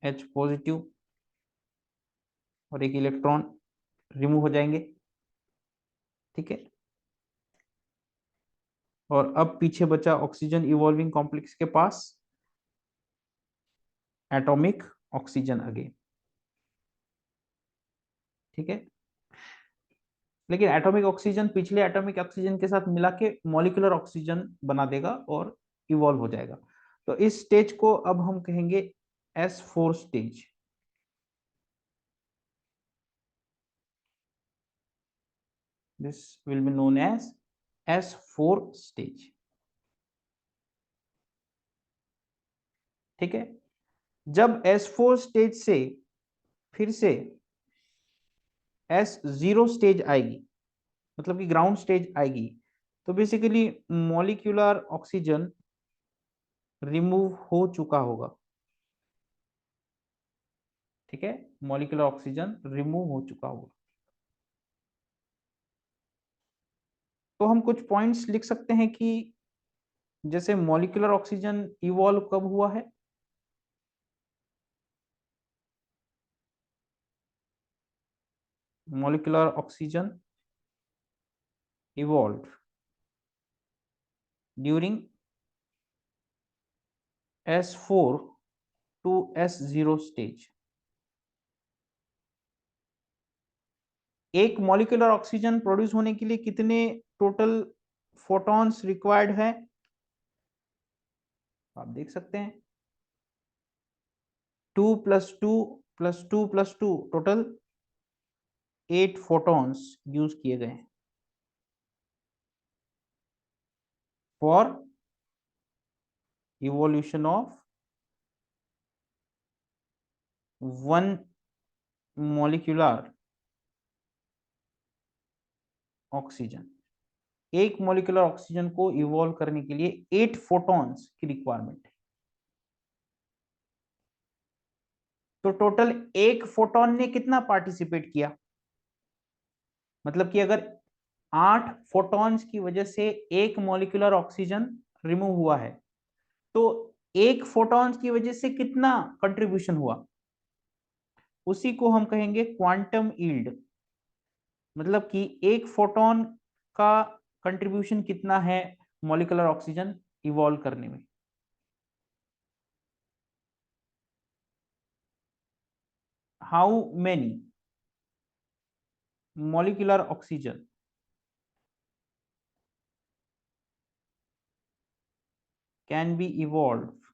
H पॉजिटिव और एक इलेक्ट्रॉन रिमूव हो जाएंगे। ठीक है, और अब पीछे बचा ऑक्सीजन इवॉल्विंग कॉम्प्लेक्स के पास एटॉमिक ऑक्सीजन अगेन। ठीक है, लेकिन एटॉमिक ऑक्सीजन पिछले एटॉमिक ऑक्सीजन के साथ मिला के मॉलिक्यूलर ऑक्सीजन बना देगा और इवॉल्व हो जाएगा। तो इस स्टेज को अब हम कहेंगे S4 stage. This will be known as S4 stage. ठीक है, जब S4 स्टेज से फिर से S0 स्टेज आएगी, मतलब कि ग्राउंड स्टेज आएगी, तो बेसिकली मॉलिक्यूलर ऑक्सीजन रिमूव हो चुका होगा। ठीक है, मॉलिक्यूलर ऑक्सीजन रिमूव हो चुका होगा। तो हम कुछ पॉइंट्स लिख सकते हैं कि जैसे मॉलिक्यूलर ऑक्सीजन इवॉल्व कब हुआ है। Molecular oxygen evolve during S4 to S0 stage. एक मॉलिक्यूलर ऑक्सीजन प्रोड्यूस होने के लिए कितने टोटल फोटॉन्स रिक्वायर्ड है, आप देख सकते हैं 2 + 2 + 2 + 2 टोटल 8 फोटॉन्स यूज किए गए हैं for evolution of 1 molecular oxygen. एक मॉलिक्यूलर ऑक्सीजन को इवॉल्व करने के लिए 8 फोटॉन्स की रिक्वायरमेंट है। तो टोटल एक फोटॉन ने कितना पार्टिसिपेट किया, मतलब कि अगर 8 फोटॉन्स की वजह से एक मॉलिक्यूलर ऑक्सीजन रिमूव हुआ है, तो एक फोटॉन्स की वजह से कितना कंट्रीब्यूशन हुआ, उसी को हम कहेंगे क्वांटम यील्ड। मतलब कि एक फोटॉन का कंट्रीब्यूशन कितना है मॉलिक्यूलर ऑक्सीजन इवॉल्व करने में। How many molecular oxygen can be evolved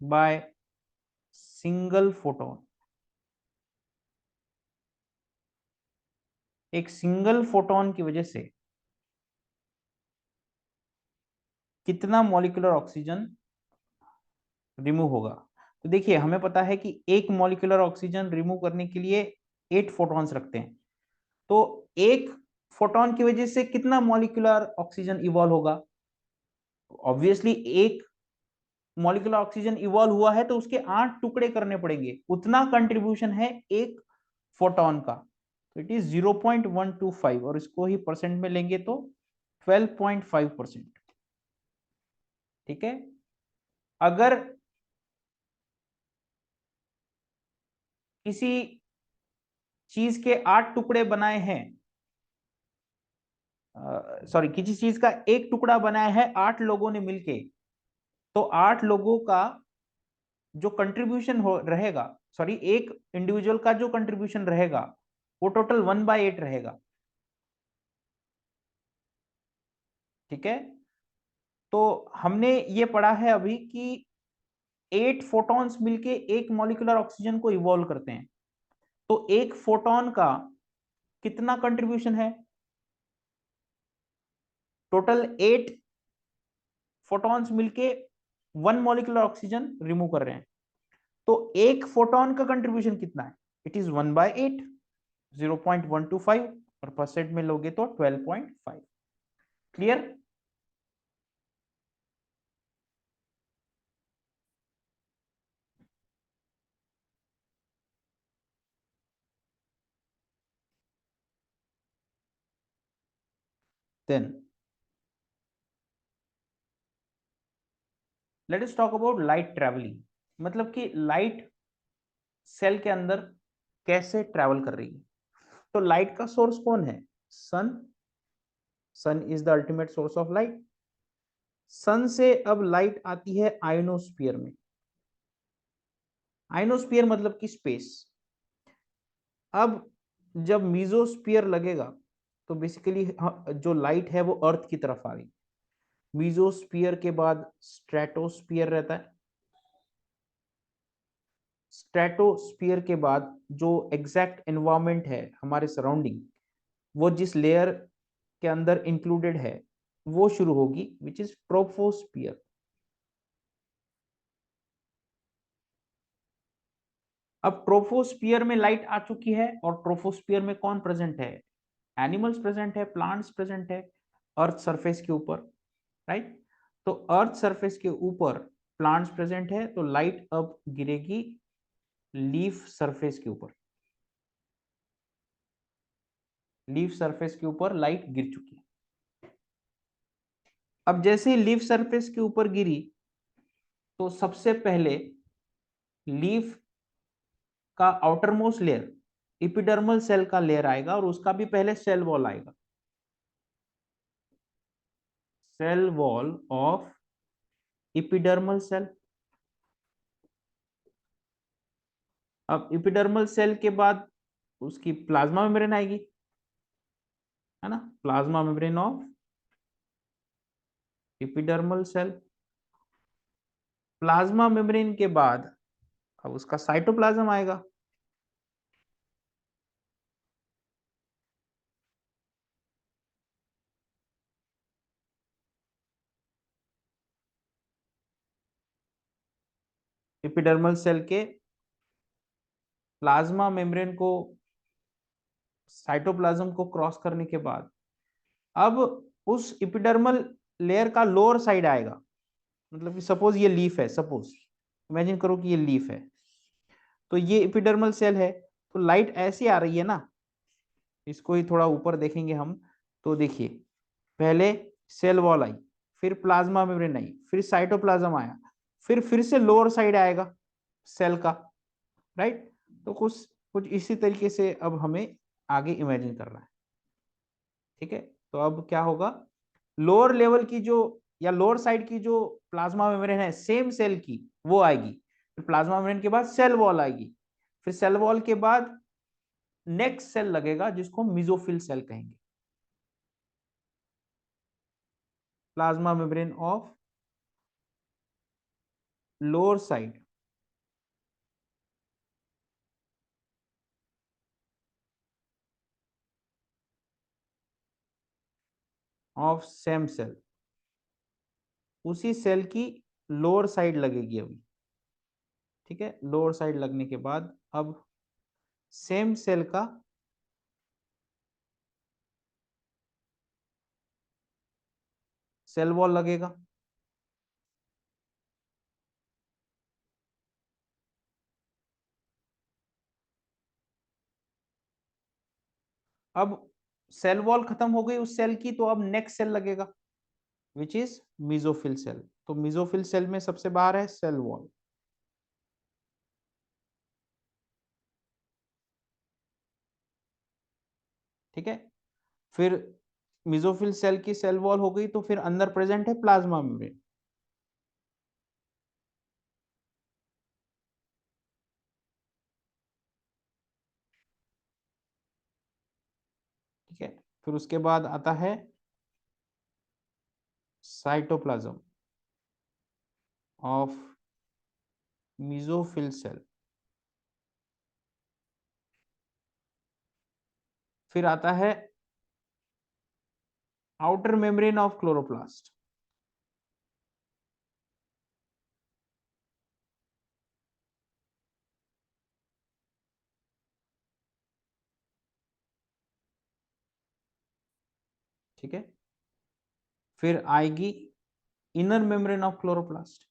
by single photon। एक सिंगल फोटोन की वजह से कितना मॉलिक्यूलर ऑक्सीजन रिमूव होगा। तो देखिए हमें पता है कि एक मॉलिक्यूलर ऑक्सीजन रिमूव करने के लिए 8 फोटॉन्स रखते हैं, तो एक फोटोन की वजह से कितना मॉलिक्यूलर ऑक्सीजन इवॉल्व होगा। ऑब्वियसली एक मॉलिक्यूलर ऑक्सीजन इवॉल्व हुआ है तो उसके 8 टुकड़े करने पड़ेंगे, उतना कंट्रीब्यूशन है एक फोटॉन का। तो इट इज 0.125 और इसको ही परसेंट में लेंगे तो 12.5%। ठीक है, अगर किसी चीज के 8 टुकड़े बनाए हैं, सॉरी किसी चीज का एक टुकड़ा बनाया है 8 लोगों ने मिलके, तो 8 लोगों का जो कंट्रीब्यूशन हो रहेगा, सॉरी एक इंडिविजुअल का जो कंट्रीब्यूशन रहेगा वो टोटल 1/8 रहेगा। ठीक है, तो हमने ये पढ़ा है अभी कि 8 फोटॉन्स मिलके एक मॉलिक्यूलर ऑक्सीजन को इवॉल्व करते हैं, तो एक फोटॉन का कितना कंट्रीब्यूशन है, टोटल 8 फोटॉन्स मिलके 1 मॉलिक्यूलर ऑक्सीजन रिमूव कर रहे हैं, तो एक फोटॉन का कंट्रीब्यूशन कितना है, इट इज 1/8, 0.125 और परसेंट में लोगे तो 12.5। Clear. Then let us talk about light travelling. मतलब कि लाइट सेल के अंदर कैसे ट्रेवल कर रही है। तो लाइट का सोर्स कौन है, sun. Sun is the ultimate source of light. Sun से अब लाइट आती है आयोनोस्फीयर में। आयोनोस्फीयर मतलब कि स्पेस। अब जब मीजोस्फीयर लगेगा तो बेसिकली जो लाइट है वो अर्थ की तरफ आ गई। मीजोस्फीयर के बाद स्ट्रेटोस्फीयर रहता है। स्ट्रेटोस्फीयर के बाद जो एग्जैक्ट एनवायरमेंट है हमारे सराउंडिंग, वो जिस लेयर के अंदर इंक्लूडेड है वो शुरू होगी, विच इज ट्रोपोस्फियर। अब ट्रोपोस्फियर में लाइट आ चुकी है और ट्रोपोस्फियर में कौन प्रेजेंट है, एनिमल्स प्रेजेंट है, प्लांट्स प्रेजेंट है अर्थ सरफेस के ऊपर, राइट। तो अर्थ सरफेस के ऊपर प्लांट्स प्रेजेंट है तो लाइट अब गिरेगी लीफ सरफेस के ऊपर। लीफ सरफेस के ऊपर लाइट गिर चुकी है। अब जैसे ही लीफ सरफेस के ऊपर गिरी तो सबसे पहले लीफ का outer most layer epidermal cell का लेयर आएगा और उसका भी पहले सेल वॉल आएगा। Cell wall of epidermal cell. अब इपिडर्मल सेल के बाद उसकी प्लाज्मा मेम्ब्रेन आएगी, है ना, plasma membrane of epidermal cell. Plasma membrane के बाद अब उसका साइटोप्लाज्म आएगा। एपिडर्मल सेल के प्लाज्मा मेम्ब्रेन को, साइटोप्लाज्म को क्रॉस करने के बाद अब उस एपिडर्मल लेयर का लोअर साइड आएगा। मतलब कि सपोज ये लीफ है, सपोज इमेजिन करो कि ये लीफ है, तो ये एपिडर्मल सेल है, तो लाइट ऐसी आ रही है ना, इसको ही थोड़ा ऊपर देखेंगे हम, तो देखिए पहले सेल वॉल आई, फिर प्लाज्मा मेम्ब्रेन आई, फिर साइटोप्लाज्म आया, फिर से लोअर साइड आएगा सेल का, राइट। तो कुछ कुछ इसी तरीके से अब हमें आगे इमेजिन करना है, ठीक है। तो अब क्या होगा, लोअर लेवल की जो या लोअर साइड की जो प्लाज्मा मेम्ब्रेन है सेम सेल की वो आएगी, फिर प्लाज्मा मेम्ब्रेन के बाद सेल वॉल आएगी, फिर सेल वॉल के बाद नेक्स्ट सेल लगेगा जिसको मिजोफिल सेल कहेंगे। Plasma membrane of lower side of same cell, उसी सेल की लोअर साइड लगेगी अभी, ठीक है। लोअर साइड लगने के बाद अब सेम सेल का सेल वॉल लगेगा। अब सेल वॉल खत्म हो गई उस सेल की, तो अब नेक्स्ट सेल लगेगा विच इज मिजोफिल सेल। तो मिजोफिल सेल में सबसे बाहर है सेल वॉल, ठीक है। फिर मिजोफिल सेल की सेल वॉल हो गई तो फिर अंदर प्रेजेंट है प्लाज्मा मेम्ब्रेन, ठीक है। फिर उसके बाद आता है साइटोप्लाज्म ऑफ मिजोफिल सेल, फिर आता है आउटर मेम्ब्रेन ऑफ क्लोरोप्लास्ट, ठीक है। फिर आएगी इनर मेम्ब्रेन ऑफ क्लोरोप्लास्ट,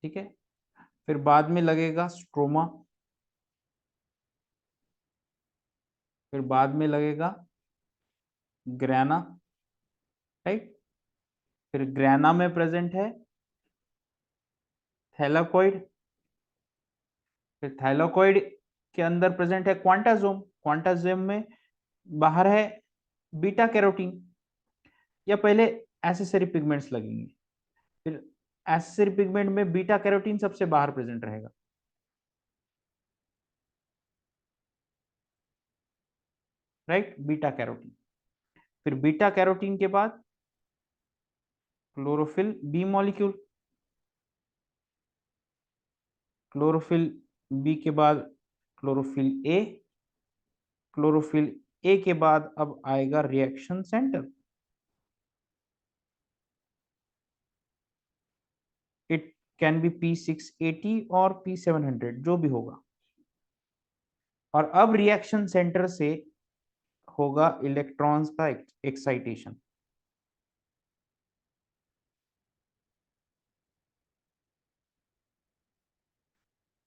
ठीक है। फिर बाद में लगेगा स्ट्रोमा, फिर बाद में लगेगा ग्रैना, राइट। फिर ग्रैना में प्रेजेंट है थैलाकोइड, फिर थैलाकोइड के अंदर प्रेजेंट है क्वांटाजोम, क्वांटाजोम में बाहर है बीटा कैरोटीन, या पहले एसेसरी पिगमेंट्स लगेंगे, फिर एसेसरी पिगमेंट में बीटा कैरोटीन सबसे बाहर प्रेजेंट रहेगा, राइट, बीटा कैरोटीन। फिर बीटा कैरोटीन के बाद chlorophyll B molecule, chlorophyll B के बाद क्लोरोफिल ए, क्लोरोफिल ए के बाद अब आएगा reaction centre, it can be P680 और P700 जो भी होगा, और अब रिएक्शन सेंटर से होगा इलेक्ट्रॉन्स का एक्साइटेशन।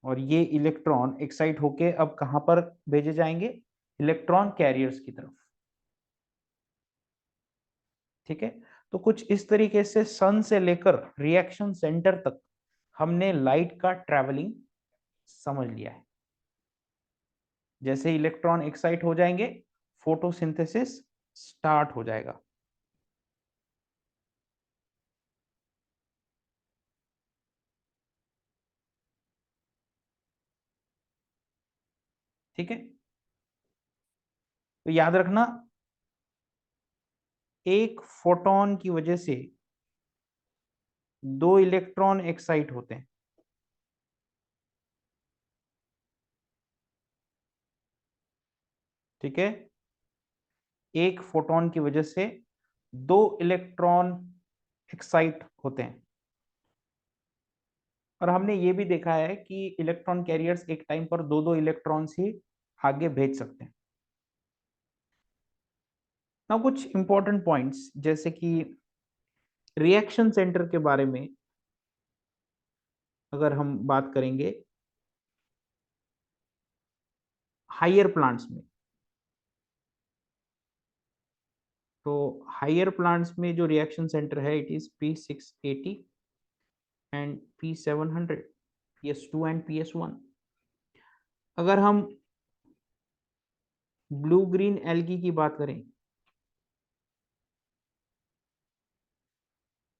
और ये इलेक्ट्रॉन एक्साइट होके अब कहां पर भेजे जाएंगे? इलेक्ट्रॉन कैरियर्स की तरफ। ठीक है, तो कुछ इस तरीके से सन से लेकर रिएक्शन सेंटर तक हमने लाइट का ट्रैवलिंग समझ लिया है। जैसे इलेक्ट्रॉन एक्साइट हो जाएंगे, फोटोसिंथेसिस स्टार्ट हो जाएगा। ठीक है, तो याद रखना, एक फोटोन की वजह से दो इलेक्ट्रॉन एक्साइट होते हैं। ठीक है, एक फोटोन की वजह से दो इलेक्ट्रॉन एक्साइट होते हैं। और हमने ये भी देखा है कि इलेक्ट्रॉन कैरियर्स एक टाइम पर दो दो इलेक्ट्रॉन्स ही आगे भेज सकते हैं। ना कुछ इंपॉर्टेंट पॉइंट्स जैसे कि रिएक्शन सेंटर के बारे में अगर हम बात करेंगे हायर प्लांट्स में, तो हायर प्लांट्स में जो रिएक्शन सेंटर है it is P680 and P700, PS2 and PS1। अगर हम ब्लू ग्रीन एल्गी की बात करें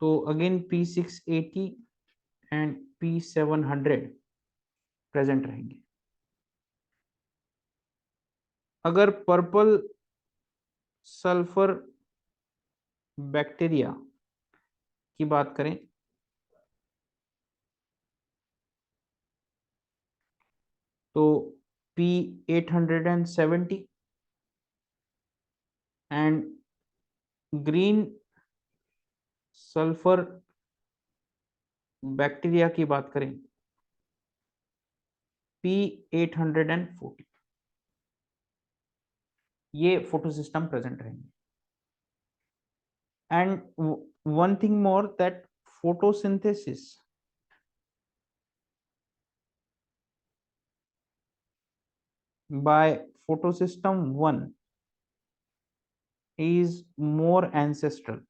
तो again P680 and P700 present रहेंगे। अगर पर्पल सल्फर बैक्टीरिया की बात करें तो P870 and green sulphur bacteria की बात करें P840, ये फोटोसिस्टम प्रेजेंट रहेंगे। And one thing more that photosynthesis by photosystem 1 is more ancestral।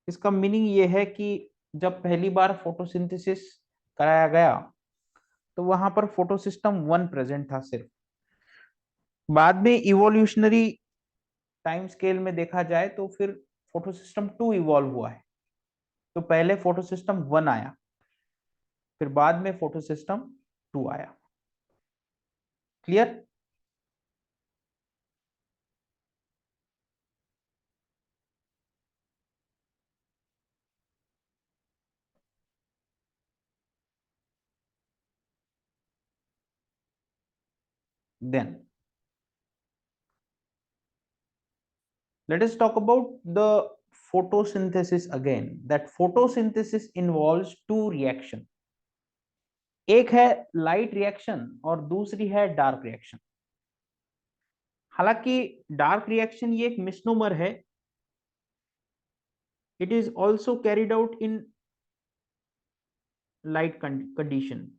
इसका मीनिंग ये है कि जब पहली बार फोटोसिंथेसिस कराया गया तो वहां पर फोटोसिस्टम 1 प्रेजेंट था सिर्फ। बाद में इवोल्यूशनरी टाइम स्केल में देखा जाए तो फिर फोटोसिस्टम 2 इवॉल्व हुआ है। तो पहले फोटोसिस्टम 1 आया, फिर बाद में फोटोसिस्टम 2 आया। Clear? Then let us talk about the photosynthesis again, that photosynthesis involves two reaction। एक है लाइट रिएक्शन और दूसरी है डार्क रिएक्शन। हालांकि डार्क रिएक्शन ये एक मिसनोमर है, it is also carried out in light condition.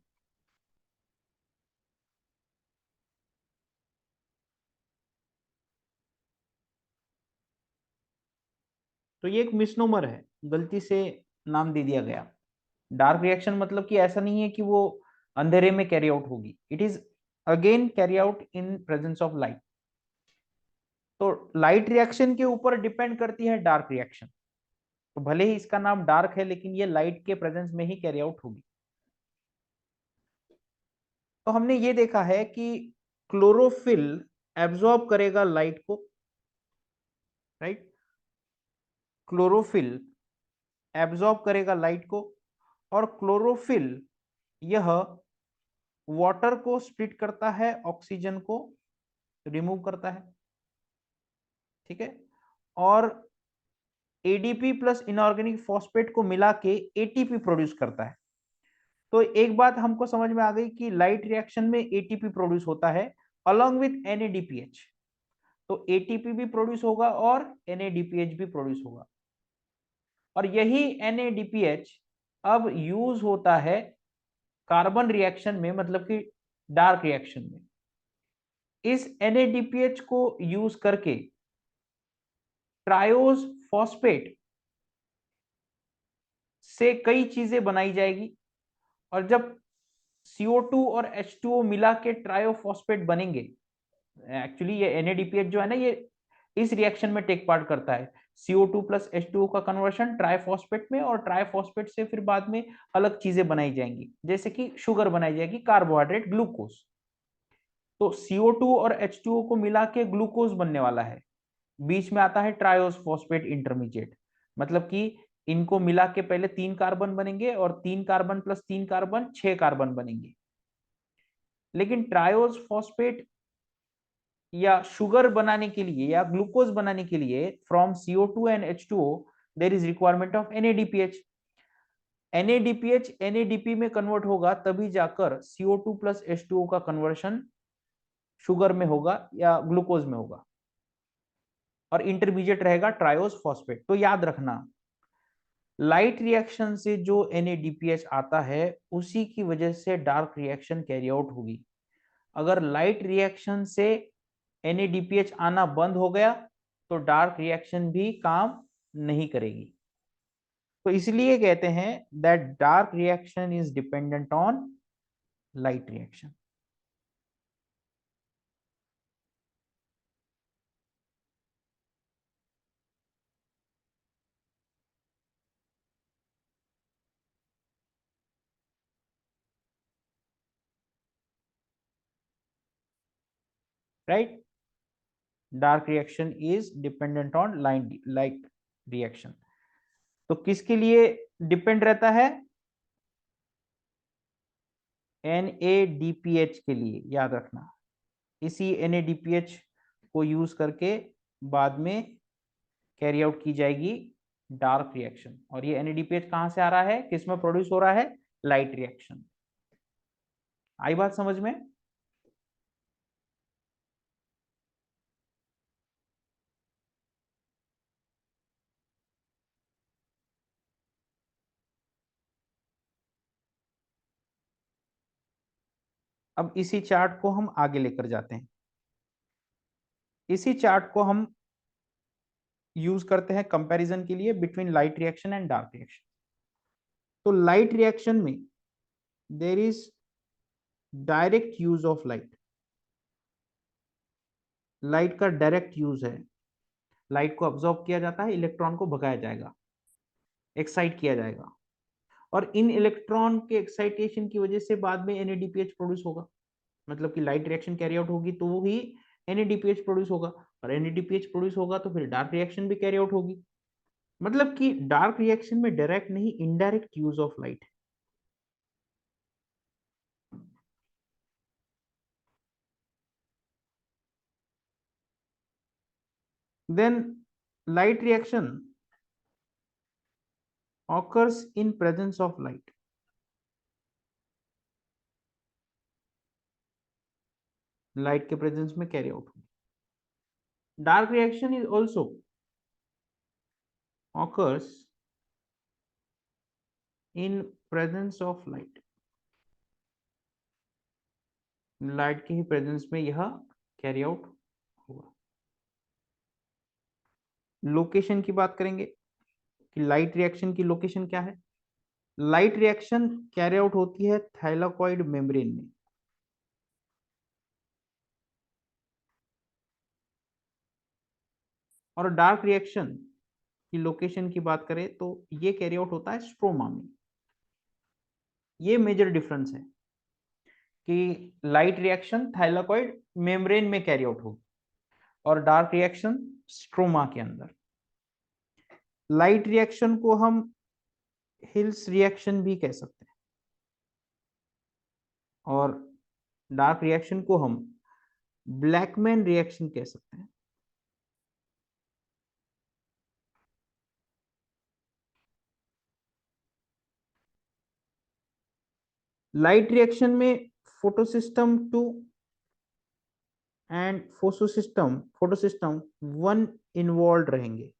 तो ये एक मिसनोमर है, गलती से नाम दे दिया गया। डार्क रिएक्शन मतलब कि ऐसा नहीं है कि वो अंधेरे में कैरी आउट होगी, it is again carry out in presence of light. तो लाइट रिएक्शन के ऊपर डिपेंड करती है डार्क रिएक्शन। तो भले ही इसका नाम डार्क है लेकिन ये लाइट के प्रेजेंस में ही कैरी आउट होगी। तो हमने ये देखा है कि क्लोरोफिल एब्जॉर्ब करेगा लाइट को, राइट? क्लोरोफिल एब्जॉर्ब करेगा लाइट को, और क्लोरोफिल यह वाटर को स्प्लिट करता है, ऑक्सीजन को रिमूव करता है। ठीक है, और एडीपी प्लस इनऑर्गेनिक फॉस्फेट को मिला के एटीपी प्रोड्यूस करता है। तो एक बात हमको समझ में आ गई कि लाइट रिएक्शन में एटीपी प्रोड्यूस होता है अलोंग विथ NADPH। तो एटीपी भी प्रोड्यूस होगा और NADPH भी प्रोड्यूस होगा, और यही NADPH अब यूज होता है कार्बन रिएक्शन में, मतलब कि डार्क रिएक्शन में। इस NADPH को यूज करके ट्रायोज फॉस्फेट से कई चीजें बनाई जाएगी, और जब CO2 और H2O मिला के ट्रायोफॉस्फेट बनेंगे, एक्चुअली ये NADPH जो है ना, ये इस रिएक्शन में टेक पार्ट करता है, CO2 प्लस H2O का कन्वर्शन ट्राइफॉस्फेट में, और ट्राइफॉस्फेट से फिर बाद में अलग चीजें बनाई जाएंगी, जैसे कि शुगर बनाई जाएगी, कार्बोहाइड्रेट, ग्लूकोज। तो CO2 और H2O को मिला के ग्लूकोज बनने वाला है। बीच में आता है ट्रायोस फॉस्फेट इंटरमीडिएट, मतलब कि इनको मिला के पहले 3 कार्बन बनेंगे, और 3 कार्बन प्लस 3 कार्बन 6 कार्बन बनेंगे। लेकिन ट्रायोस फॉस्फेट या शुगर बनाने के लिए या ग्लूकोज बनाने के लिए from CO2 and H2O there is requirement of NADPH। NADPH NADP में कन्वर्ट होगा, तभी जाकर CO2 प्लस H2O का कन्वर्शन शुगर में होगा या ग्लूकोज में होगा, और इंटरमीडिएट रहेगा ट्रायोस फॉस्फेट। तो याद रखना, लाइट रिएक्शन से जो NADPH आता है उसी की वजह से डार्क रिएक्शन कैरी आउट होगी। अगर लाइट रिएक्शन से NADPH आना बंद हो गया तो डार्क रिएक्शन भी काम नहीं करेगी। तो इसलिए कहते हैं that dark reaction is dependent on light reaction. Right, dark reaction is dependent on light reaction. तो किसके लिए डिपेंड रहता है? NADPH के लिए, याद रखना। इसी NADPH को यूज करके बाद में कैरी आउट की जाएगी डार्क रिएक्शन। और ये NADPH कहां से आ रहा है, किसमें प्रोड्यूस हो रहा है? Light reaction. आई बात समझ में? अब इसी चार्ट को हम आगे लेकर जाते हैं। इसी चार्ट को हम यूज करते हैं कंपैरिजन के लिए between light reaction and dark reaction. तो लाइट रिएक्शन में there is direct use of light. Light का डायरेक्ट यूज है। लाइट को ऑब्जॉर्व किया जाता है, इलेक्ट्रॉन को भगाया जाएगा, एक्साइट किया जाएगा, और इन इलेक्ट्रॉन के एक्साइटेशन की वजह से बाद में NADPH प्रोड्यूस होगा। मतलब कि लाइट रिएक्शन कैरी आउट होगी तो ही NADPH प्रोड्यूस होगा, और NADPH प्रोड्यूस होगा तो फिर डार्क रिएक्शन भी कैरी आउट होगी। मतलब कि डार्क रिएक्शन में डायरेक्ट नहीं, indirect use of light. Then light reaction occurs in presence of light। Light के प्रेजेंस में कैरी आउट होगी। Dark reaction is also occurs in presence of light। Light के ही प्रेजेंस में यह कैरी आउट होगा। लोकेशन की बात करेंगे कि लाइट रिएक्शन की लोकेशन क्या है। लाइट रिएक्शन कैरी आउट होती है थाइलाकॉइड मेम्ब्रेन में, और डार्क रिएक्शन की लोकेशन की बात करें तो ये कैरी आउट होता है स्ट्रोमा में। ये मेजर डिफरेंस है कि लाइट रिएक्शन थाइलाकॉइड मेम्ब्रेन में कैरी आउट होगी, और डार्क रिएक्शन स्ट्रोमा के अंदर। लाइट रिएक्शन को हम हिल्स रिएक्शन भी कह सकते हैं, और डार्क रिएक्शन को हम ब्लैकमैन रिएक्शन कह सकते हैं। लाइट रिएक्शन में फोटोसिस्टम 2 एंड फोटोसिस्टम 1 इन्वॉल्व रहेंगे।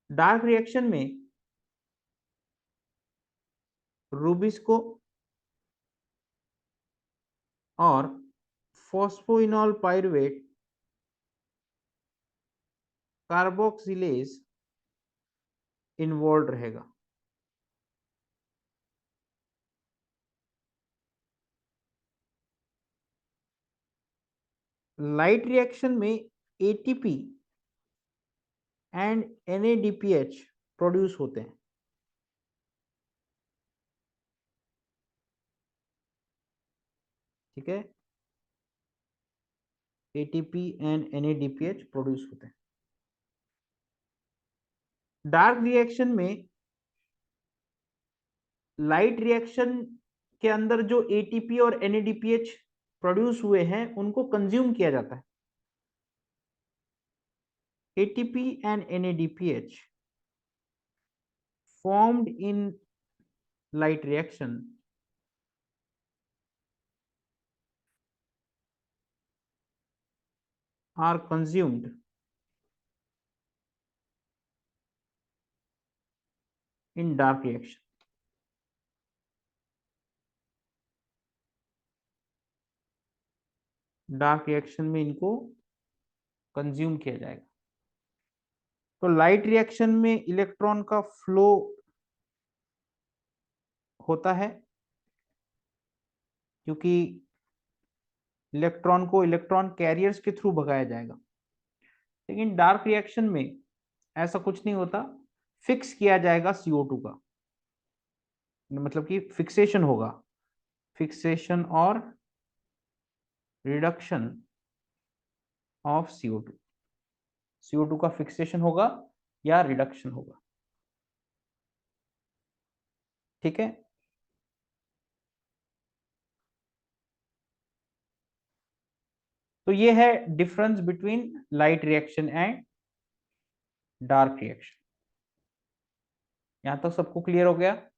डार्क रिएक्शन में रूबिस्को और फॉस्फोइनॉल पाइरुवेट कार्बोक्सिलेज इन्वॉल्व रहेगा। लाइट रिएक्शन में एटीपी एंड एनएडीपीएच प्रोड्यूस होते हैं। ठीक है, एटीपी एंड एनएडीपीएच प्रोड्यूस होते हैं। डार्क रिएक्शन में लाइट रिएक्शन के अंदर जो एटीपी और एनएडीपीएच प्रोड्यूस हुए हैं उनको कंज्यूम किया जाता है। ATP and NADPH formed in light reaction are consumed in dark reaction। Dark reaction में इनको कंज्यूम किया जाएगा। तो लाइट रिएक्शन में इलेक्ट्रॉन का फ्लो होता है क्योंकि इलेक्ट्रॉन को इलेक्ट्रॉन कैरियर्स के थ्रू भगाया जाएगा। लेकिन डार्क रिएक्शन में ऐसा कुछ नहीं होता, फिक्स किया जाएगा CO2 का, मतलब कि फिक्सेशन होगा, फिक्सेशन और रिडक्शन ऑफ CO2। CO2 का फिक्सेशन होगा या रिडक्शन होगा। ठीक है, तो ये है difference between light reaction and dark reaction. यहां तक सबको क्लियर हो गया?